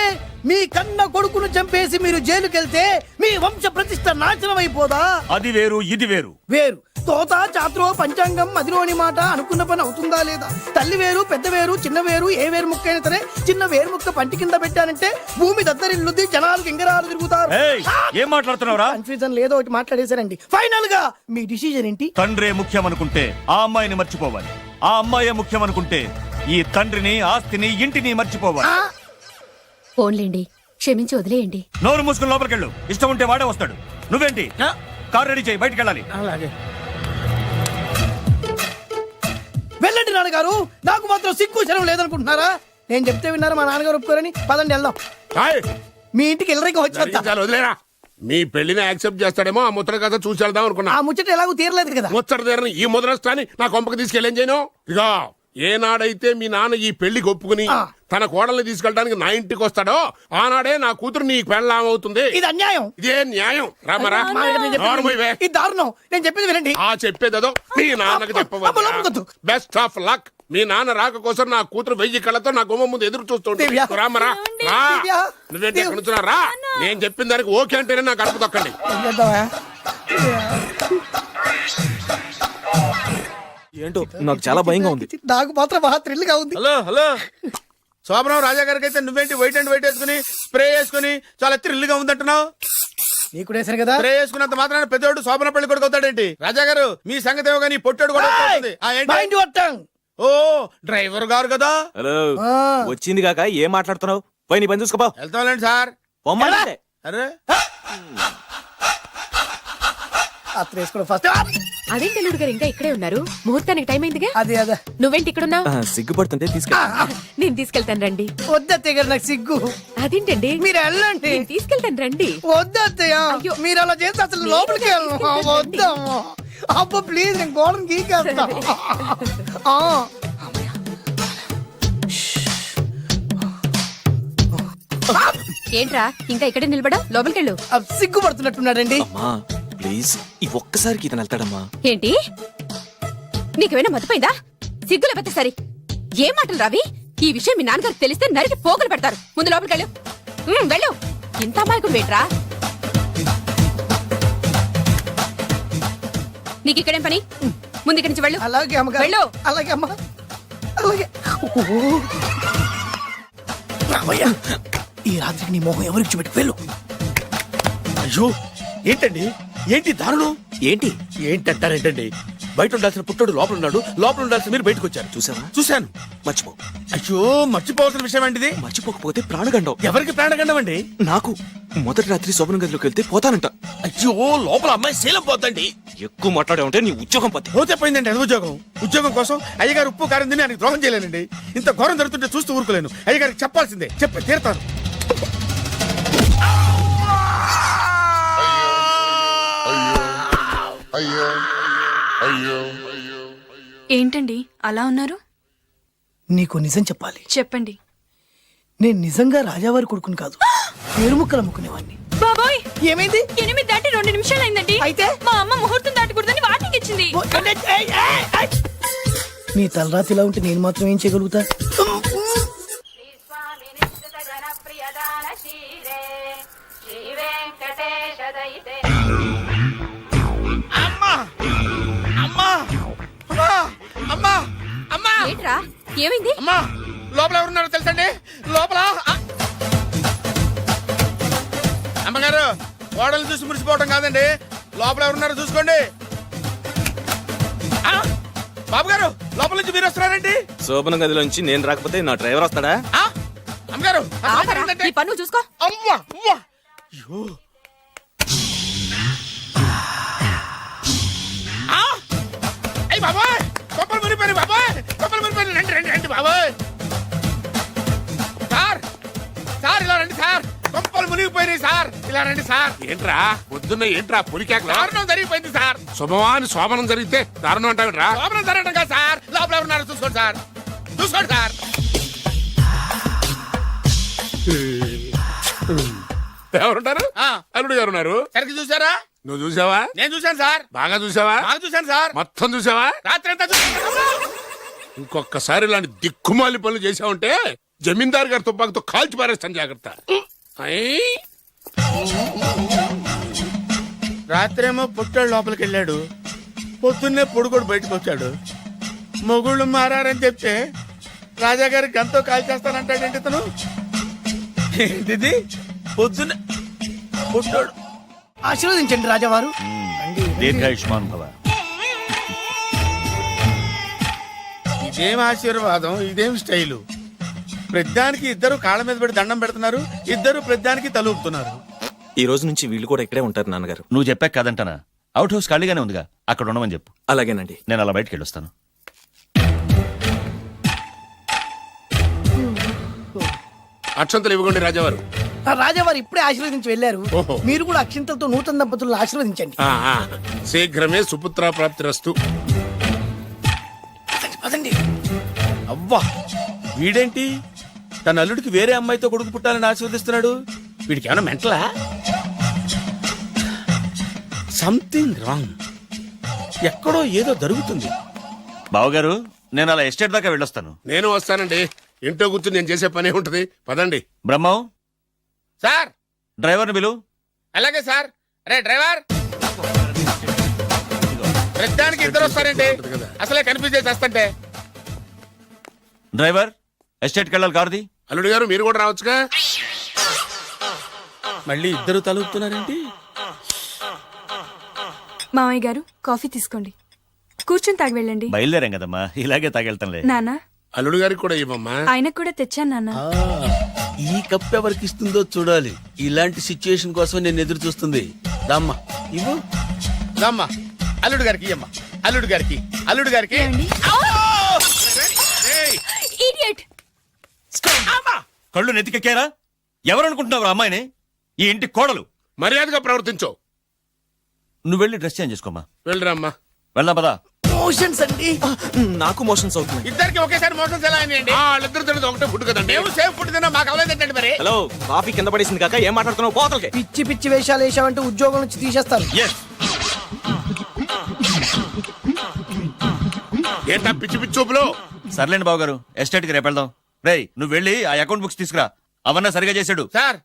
మీ కన్న కొడుకును చంపేసి మీరు జైలుకెళ్తే మీ వంశ ప్రతిష్ట నాశనం అయిపోదా? అది వేరు, ఇది వేరు. వేరు తోత చాత్రో పంచాంగం మదిలోని మాట అనుకున్న పని అవుతుందా లేదా? తల్లి వేరు పెద్ద వేరు చిన్న వేరు ఏ వేరు ముక్క అయినా సరే చిన్న వేరు ముక్క పంటి కింద పెట్టానంటే భూమి దద్దరిల్లుద్ది, జనాలు గింగరాలు తిరుగుతారు. ఏయ్, ఏం మాట్లాడుతున్నావురా? కన్ఫ్యూజన్ లేదో ఒకటి మాట్లాడేశారండి. ఫైనల్ గా మీ డిసిజన్ ఏంటి? తండ్రే ముఖ్యం అనుకుంటే ఆ అమ్మాయిని మర్చిపోవాలి. ఆ అమ్మాయే ముఖ్యం అనుకుంటే ఈ తండ్రిని, ఆస్తిని, ఇంటిని మర్చిపోవాలి. ఫోన్లేండి, క్షమించి వదిలేయండి. నోరు మూసుకుని లోపలికెళ్ళు. ఇష్టం ఉంటే వాడే వస్తాడు. నువ్వేంటి? కార్ రెడీ చేయి, బయటికి వెళ్ళాలి. అలాగే. వెళ్ళండి నాన్నగారు, నాకు మాత్రం సిగ్గు శరం లేదనుకుంటున్నారా? నేను చెప్తే విన్నారా? మా నాన్నగారు ఒప్పుకోరని. పదండి వెళ్దాం. హాయ్. మీ ఇంటికి ఎల్లరికి వచ్చి చాలు వదిలేరా. మీ పెళ్లిని యాక్సెప్ట్ చేస్తాడేమో ఆ ముద్ర కథ చూసి వెళ్దాం అనుకున్నా. ఆ ముచ్చట ఎలాగో తీరలేదు కదా. ముచ్చట తీరని ఈ ముద్రష్టాన్ని నా కొంపకి తీసుకెళ్ళేం చేయను. ఇక ఏనాడైతే మీ నాన్న ఈ పెళ్లికి ఒప్పుకుని తన కోడల్ని తీసుకెళ్ళడానికి నా ఇంటికి వస్తాడో ఆనాడే నా కూతురు నీ పెళ్ళాం అవుతుంది. ఇది అన్యాయం. ఇదే న్యాయం. రామరా. ఇది దారుణం. నేను చెప్పేది వినండి. ఆ చెప్పేదేదో మీ నాన్నకి చెప్పవచ్చు. Best of luck. మీ నాన్న రాక కోసం నా కూతురు 1000 కళ్ళతో నా గుమ్మ ముందు ఎదురు చూస్తుంటే రామరా. నువ్వేంటి ఎక్కడ నుంచున్నా రా. నేను చెప్పిన దానికి ఓకే అంటేనే నాకు అడుపు తొక్కండి. ఏంటో నాకు చాలా భయంగా ఉంది. నాకు మాత్రం బాగా థ్రిల్ గా ఉంది. హలో హలో శోభనం రాజా గారికి అయితే నువ్వేంటి వైట్ అండ్ వైట్ వేసుకుని స్ప్రే వేసుకుని చాలా థ్రిల్ గా ఉందంటున్నావు. నీకు వేసాను కదా. స్ప్రే వేసుకున్నంత మాత్రాన పెద్దోడు శోభన పెళ్లి కొడుకు అవుతాడేంటి? రాజా గారు మీ సంగతి ఏమో కానీ పొట్టోడు కూడా అవుతుంది. ఓ డ్రైవర్ గారు కదా. హలో, వచ్చింది కాక ఏం మాట్లాడుతున్నావు? పోయి నీ పని చూసుకోపో. వెళ్తాంలేండి సార్. పొమ్మంటే అరే ఫస్ట్ అదేంటి అల్లుడు గారు ఇంకా ఇక్కడే ఉన్నారు? ముహూర్తానికి టైం అయిందిగా. అదే అదే. నువ్వేంటి ఇక్కడున్నావు? సిగ్గుపడుతుంటే తీసుకెళ్ళి. నేను తీసుకెళ్తాను రండి. వద్దత్తయ్య గారు, నాకు సిగ్గు. అదేంటండి? మీరు వెళ్ళండి. నేను తీసుకెళ్తాను రండి. వద్దత్తయ్య, మీరు అలా చేస్తే అసలు లోపలికి వెళ్ళను. వద్దమ్మా. అబ్బో ప్లీజ్, నేను గోడను గీకేస్తా. ఏంట్రా ఇంకా ఇక్కడే నిలబడా? లోపలికెళ్ళు. సిగ్గుపడుతున్నట్టున్నాడండి. అమ్మా ప్లీజ్, ఈ ఒక్కసారికి ఇతను వెళ్తాడమ్మా. ఏంటి నీకేమైనా మతిపోయిందా? సిగ్గు లేకపోతే సరి. ఏ మాటలు రావి? ఈ విషయం మీ నాన్నగారికి తెలిస్తే నరికి పోగులు పెడతారు. ముందు లోపలికెళ్ళు. వెళ్ళు. ఇంత అమాయకుడు వేట్రా. నీకు ఇక్కడేం పని? ముందు ఇక్కడి నుంచి వెళ్ళు. అలాగే అమ్మగారు. వెళ్ళు. అలాగే అమ్మా. అలాగే. రామయ్య, ఈ రాత్రికి నీ మొహం ఎవరికి చూపెట్టి వెళ్ళు. అయ్యో ఏంటండి? ఏంటి దారుణం? ఏంటి ఏంటంటారేంటండి? బయట ఉండాల్సిన పుట్టోడు లోపల ఉన్నాడు, లోపల ఉండాల్సిన మీరు బయటకు వచ్చారు. చూసావా? చూశాను. మర్చిపో. అయ్యో మర్చిపోవాల్సిన విషయం ఏంటిది? మర్చిపోకపోతే ప్రాణగండం. ఎవరికి ప్రాణగండం అండి? నాకు. మొదటి రాత్రి శోభన గదిలోకి వెళ్తే పోతానంట. అయ్యో లోపల అమ్మాయి శీలం పోతండి. ఎక్కువ మాట్లాడే ఉంటే నీ ఉద్యోగం పత్తి. పోతే పోయిందండి అది ఉద్యోగం. ఉద్యోగం కోసం అయ్యగారు ఉప్పు కారం తిని ఆయనకి ద్రోహం చేయలేనండి. ఇంత ఘోరం జరుగుతుంటే చూస్తూ ఊరుకోలేను. అయ్యగారికి చెప్పాల్సిందే. చెప్పి తీరుతాను. ఏంటండి అలా ఉన్నారు? నీకు నిజం చెప్పాలి. చెప్పండి. నేను నిజంగా రాజావారి కొడుకుని కాదు, పేరుముక్కలు అమ్ముకునేవాడిని. బాబోయ్, ఏమైంది? 8 దాటి 2 నిమిషాలు అయిందండి. అయితే మా అమ్మ ముహూర్తం దాటకూడదని వాటికి ఇచ్చింది. నీ తలరాతి ఇలా ఉంటే నేను మాత్రం ఏం చేయగలుగుతా? ఏంట్రా ఏమైంది? అమ్మా లోపల ఎవరున్నారో తెలుసండి? లోపల అమ్మగారు ఓడలు చూసి మురిసిపోవడం కాదండి, లోపల ఎవరున్నారో చూసుకోండి. బాబు గారు లోపల నుంచి మీరు వస్తున్నారండి. శోభన గదిలోంచి నేను రాకపోతే నా డ్రైవర్ వస్తాడా? అమ్మగారు ఈ పన్ను చూసుకో. అమ్మా అమ్మా. అయ్యో అయ్యి బాబాయ్, కొప్పలు మునిపోయి బాబాయ్, కొప్పలు మునిపోయి. రండి రండి రండి బాబాయ్. సార్ సార్ ఇలా రండి సార్. కొంపలు మునిగిపోయినాయి సార్, ఇలా రండి సార్. ఏంట్రా పొద్దున్న ఏంట్రా పులికేక? దారుణం జరిగిపోయింది సార్. శుభమాని శోభనం జరిగితే దారుణం అంటావిట్రా? శోభనం జరగడం కాదు సార్. లోపల ఎవరున్నారో చూసుకోండి సార్. చూసుకోండి సార్. ఎవరుంటారు? అల్లుడు గారు ఉన్నారు. సరిగ్గా చూసారా? నువ్వు చూసావా? నేను చూశాను సార్. బాగా చూసావా? బాగా చూశాను సార్. మొత్తం చూసావా? రాత్రి అంతా చూసాను. ఇంకొకసారి ఇలాంటి దిక్కుమాలి పనులు చేసావంటే జమీందారు గారి తుపాకుతో కాల్చి పారేస్తాను, జాగ్రత్త. రాత్రేమో పుట్టాడు లోపలికి వెళ్ళాడు, పొద్దున్నే పొడుగోడు బయటకు వచ్చాడు. మొగుళ్ళు మారని చెప్తే రాజాగారి గంతో కాల్ చేస్తానంటాడేంటి ఇతను? ఏంటిది పొద్దున్నే పుట్టాడు. ఆశీర్వదించండి రాజావారు. దీర్ఘాయుష్మాన్ భవ. ఇదేం ఆశీర్వాదం, ఇదేం స్టైలు? ప్రద్దానికి ఇద్దరు కాళ్ళ మీద పెట్టి దండం పెడుతున్నారు, ఇద్దరు ప్రద్దానికి తలూపుతున్నారు. ఈ రోజు నుంచి వీళ్ళు కూడా ఇక్కడే ఉంటారు నాన్నగారు. నువ్వు చెప్పాక కాదంటానా? అవుట్ హౌస్ ఖాళీగానే ఉందిగా, అక్కడ ఉండమని చెప్పు. అలాగేనండి. నేను అలా బయటికి వెళ్ళొస్తాను. అక్షంతలు ఇవ్వకండి రాజావారు. ఆ రాజావారు ఇప్పుడే ఆశీర్వదించి వెళ్ళారు. ఓహో. మీరు కూడా అక్షింతలతో నూతన దంపతులను ఆశీర్వదించండి. శీఘ్రమే సుపుత్ర ప్రాప్తిరస్తు. పదండి. అవ్వా, వీడేంటి తన అల్లుడికి వేరే అమ్మాయితో కొడుకు పుట్టాలని ఆశీర్వదిస్తున్నాడు? వీడికి ఏమైనా మెంటలా? Something wrong. ఎక్కడో ఏదో జరుగుతుంది. బావగారు, నేను అలా ఎస్టేట్ దాకా వెళ్ళొస్తాను. నేను వస్తానండి. ఇంట్లో కూర్చుని నేను చేసే పనే ఉంటది. పదండి. బ్రహ్మం, సార్ డ్రైవర్ని పిలు. అలాగే సార్. అరే డ్రైవర్, ప్రతిదానికి ఇద్దరు వస్తారండి. అసలే కనిపించే చేస్తంటే. డ్రైవర్, ఎస్టేట్కి వెళ్ళాలి, కారుది. అల్లుడు గారు మీరు కూడా రావచ్చుగా. మళ్ళీ ఇద్దరు తలుపుతున్నారేంటి? మామయ్య గారు కాఫీ తీసుకోండి, కూర్చుని తాగి వెళ్ళండి. బయలుదేరాం కదమ్మా, ఇలాగే తాగెళ్తాంలే. నానా, అల్లుడు గారికి కూడా ఇవ్వమ్మా. ఆయనకు కూడా తెచ్చాను నాన్న. ఈ కప్ ఎవరికి ఇస్తుందో చూడాలి. ఇలాంటి సిచ్యుయేషన్ కోసం నేను ఎదురు చూస్తుంది. దమ్మా ఇవ్వు, దమ్మా. అల్లుడు గారికి ఇయ్యమ్మా. అల్లుడు గారికి, అల్లుడు గారికి. Idiot! కళ్ళు నెత్తికెక్కారా? ఎవరనుకుంటున్నావు అమ్మాయిని? ఈ ఇంటి కోడలు. మర్యాదగా ప్రవర్తించో. నువ్వు వెళ్ళి డ్రెస్ చేంజ్ చేసుకోమ్మా. వెళ్ళరమ్మా. వెళ్దాం పదా. మోషన్స్ అండి. నాకు మోషన్స్ అవుతున్నాయి. ఇద్దరికి ఒకేసారి మోషన్స్ ఎలా అయినాయండి? వాళ్ళిద్దరు తినదు ఒకటే ఫుడ్ కదండి. మేము సేమ్ ఫుడ్ తిన్నా, మాకు అవ్వలేదండి మరి. హలో, కాఫీ కింద పడేసింది కాక ఏం మాట్లాడుతున్నావు? పోతలకి. పిచ్చి పిచ్చి వేషాలు వేసామంటే ఉద్యోగం నుంచి తీసేస్తారు. ఏంటా పిచ్చి పిచ్చి చూపులు? సర్లేండి బావగారు, ఎస్టేట్కి రేపు వెళ్దాం. రేయ్, నువ్వు వెళ్ళి ఆ అకౌంట్ బుక్స్ తీసుకురా. అవన్నా సరిగా చేశాడు. సార్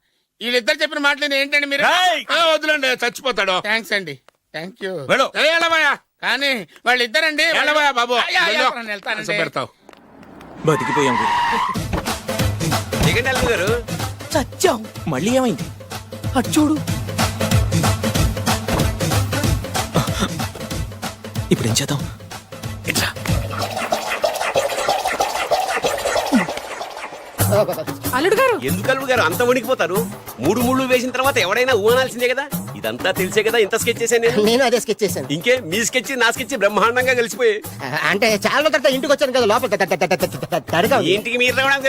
వీళ్ళిద్దరు చెప్పిన మాటలు ఏంటండి మీరు? రేయ్! వద్దులండి, చచ్చిపోతాడు. థ్యాంక్స్ అండి, థ్యాంక్ యూ. వెళ్ళు. వెళ్ళబోయా కానీ వాళ్ళిద్దరండి. వెళ్ళబోయా బాబు. అసలు పెడతావు. బతికిపోయాం గురు. దిగండి అల్లుడు గారు. సత్యం మళ్ళీ ఏమైంది? అటు చూడు. ఇప్పుడు ఏం చేద్దాం? అల్లుడు గారు, ఎందుకు అల్లుడు గారు అంత వణికిపోతారు? మూడు ముళ్ళు వేసిన తర్వాత ఎవడైనా ఊనాల్సిందే కదా. ఇదంతా తెలిసే కదా ఇంత స్కెచ్ చేశాను నేను. నేను అదే స్కెచ్ చేశాను. ఇంకే మీ స్కెచ్ నా స్కెచ్ బ్రహ్మాండంగా కలిసిపోయి. అంటే చాలా తర్వాత ఇంటికి వచ్చాను కదా, లోపల తడగా ఉంది. ఇంటికి మీరు రావడానికి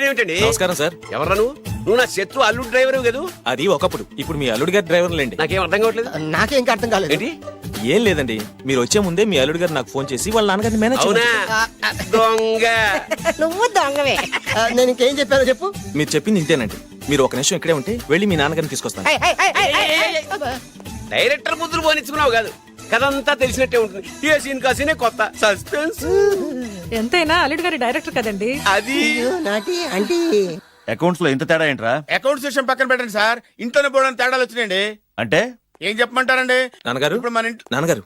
ఏమిటండి? నమస్కారం సార్. ఎవరా నువ్వు నా శత్రు అల్లుడు డ్రైవర్ కదా. అది ఒకప్పుడు. ఇప్పుడు మీ అల్లుడు గారి డ్రైవర్ లేండి. నాకేం అర్థం కావట్లేదు. నాకే ఇంకా అర్థం కాలేదు. ఏంటి? ఏం లేదండి, మీరు వచ్చే ముందే మీ అల్లుడు గారు నాకు ఫోన్ చేసి వాళ్ళ నాన్నగారిని మేనేజ్ అవునా? దొంగ. నువ్వు దొంగవే. నేను ఇంకేం చెప్పానో చెప్పు. మీరు చెప్పింది ఇంతేనండి. మీరు ఒక నిమిషం ఇక్కడే ఉంటే వెళ్ళి మీ నాన్నగారిని తీసుకొస్తాను. డైరెక్టర్ ముద్దులు పోనిచ్చుకున్నావు కాదు, కథంతా తెలిసినట్టే ఉంటుంది. ఏ సీన్ కా సీనే కొత్త సస్పెన్స్. ఎంతైనా అల్లుడు గారి డైరెక్టర్ కదండి. అది నాటి అంటే అకౌంట్స్ లో ఇంత తేడా ఏంట్రా? అకౌంట్స్ విషయం పక్కన పెట్టండి సార్. ఇంట్లోనే పోవడానికి తేడాలు వచ్చినాయండి. అంటే ఏం చెప్పమంటారండి? నాన్నగారు, ఇప్పుడు మన ఇంట్లో నాన్నగారు,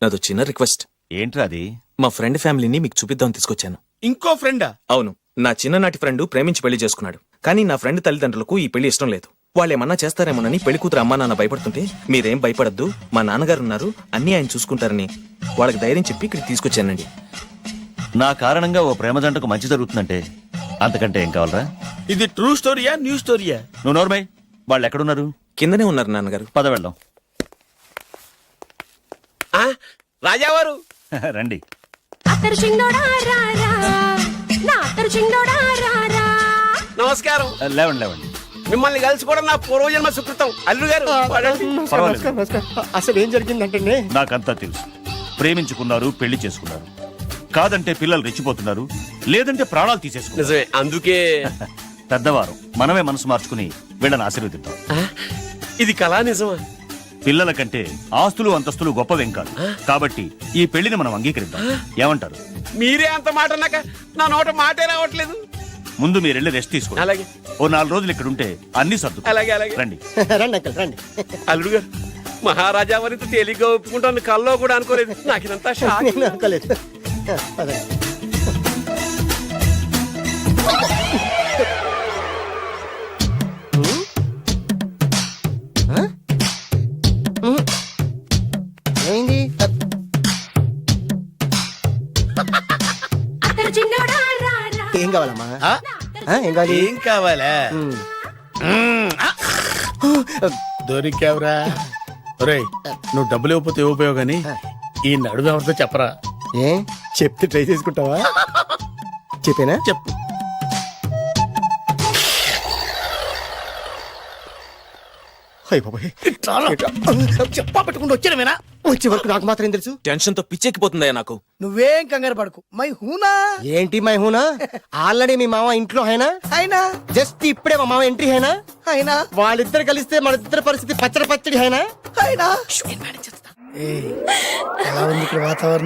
నాదో చిన్న రిక్వెస్ట్. ఏంట్రా అది? మా ఫ్రెండ్ ఫ్యామిలీని మీకు చూపిద్దామని తీసుకొచ్చాను. ఇంకో ఫ్రెండా? అవును, నా చిన్ననాటి ఫ్రెండ్ ప్రేమించి పెళ్లి చేసుకున్నాడు. కానీ నా ఫ్రెండ్ తల్లిదండ్రులకు ఈ పెళ్లి ఇష్టం లేదు. వాళ్ళు ఏమన్నా చేస్తారేమోనని పెళ్లి కూతురు అమ్మా నాన్న భయపడుతుంటే, మీరేం భయపడద్దు, మా నాన్నగారు ఉన్నారు, అన్నీ ఆయన చూసుకుంటారని వాళ్ళకి ధైర్యం చెప్పి ఇక్కడికి తీసుకొచ్చానండి. నా కారణంగా ఓ ప్రేమ జంటకు మంచి జరుగుతుందంటే అంతకంటే ఏం కావాలరా? ఇది ట్రూ స్టోరీయా, న్యూ స్టోరీయా? నువ్వు నోర్మై. వాళ్ళు ఎక్కడున్నారు? కిందనే ఉన్నారు నాన్నగారు. పద వెళ్దాం. రాజావారు రండి. నమస్కారం. లేవండి లేవండి. మిమ్మల్ని కలుసుకోవడం నా పూర్వజన్మ సుకృతం. అల్లుడు గారు పర్వాలేదు. అసలు ఏం జరిగిందంటే నాకంతా తెలుసు. ప్రేమించుకున్నారు, పెళ్లి చేసుకున్నారు. కాదంటే పిల్లలు రెచ్చిపోతున్నారు, లేదంటే ప్రాణాలు తీసేసుకున్నారు. నిజమే, అందుకే పెద్దవారు మనమే మనసు మార్చుకుని వీళ్ళని ఆశీర్వదిద్దాం. ఇది కళా నిజమా? పిల్లల కంటే ఆస్తులు అంతస్తులు గొప్పవేం కాదు. కాబట్టి ఈ పెళ్లిని మనం అంగీకరిద్దాం. ఏమంటారు? మీరే అంత మాట అన్నాక నా నోట మాటే రావట్లేదు. ముందు మీరు వెళ్ళి రెస్ట్ తీసుకోండి. అలాగే. ఓ 4 రోజులు ఇక్కడ ఉంటే అన్ని సర్దు. అలాగే అలాగే. రండి. రండి అంకల్ రండి. అల్లుడు గారు మహారాజా వారితో తేలిగ్గా ఒప్పుకుంటాను కల్లో కూడా అనుకోలేదు. నాకు ఇదంతా షాక్. నేను అనుకోలేదు. పదండి. ఏమైంది? ఏం కావాలమ్మా? ఏం కావాలి? ఏం కావాలా? దొరికావురా. ఒరేయ్, నువ్వు డబ్బులు ఇవ్వకపోతే ఇవ్వపోయావు గానీ ఈ నడుము ఎవరితో చెప్పరా. ఏ చెప్తే ట్రై చేసుకుంటావా? చెప్పేనా? చెప్పు. చెప్పా పెట్టుకుంటూ వచ్చాను వచ్చే వరకు నాకు మాత్రం ఏం తెలుసు? టెన్షన్ తో పిచ్చెక్కిపోతుందయ్యా నాకు. నువ్వేం కంగారు పడకు మై హూనా ఏంటి మై హూనా? ఆల్రెడీ మీ మామ ఇంట్లో హైనా? అయినా జస్ట్ ఇప్పుడే మా మామ ఎంట్రీ హైనా? అయినా వాళ్ళిద్దరు కలిస్తే మన ఇద్దరు పరిస్థితి పచ్చడి పచ్చడి హైనా? అయినా ఎలా ఉంది ఇక్కడ వాతావరణం?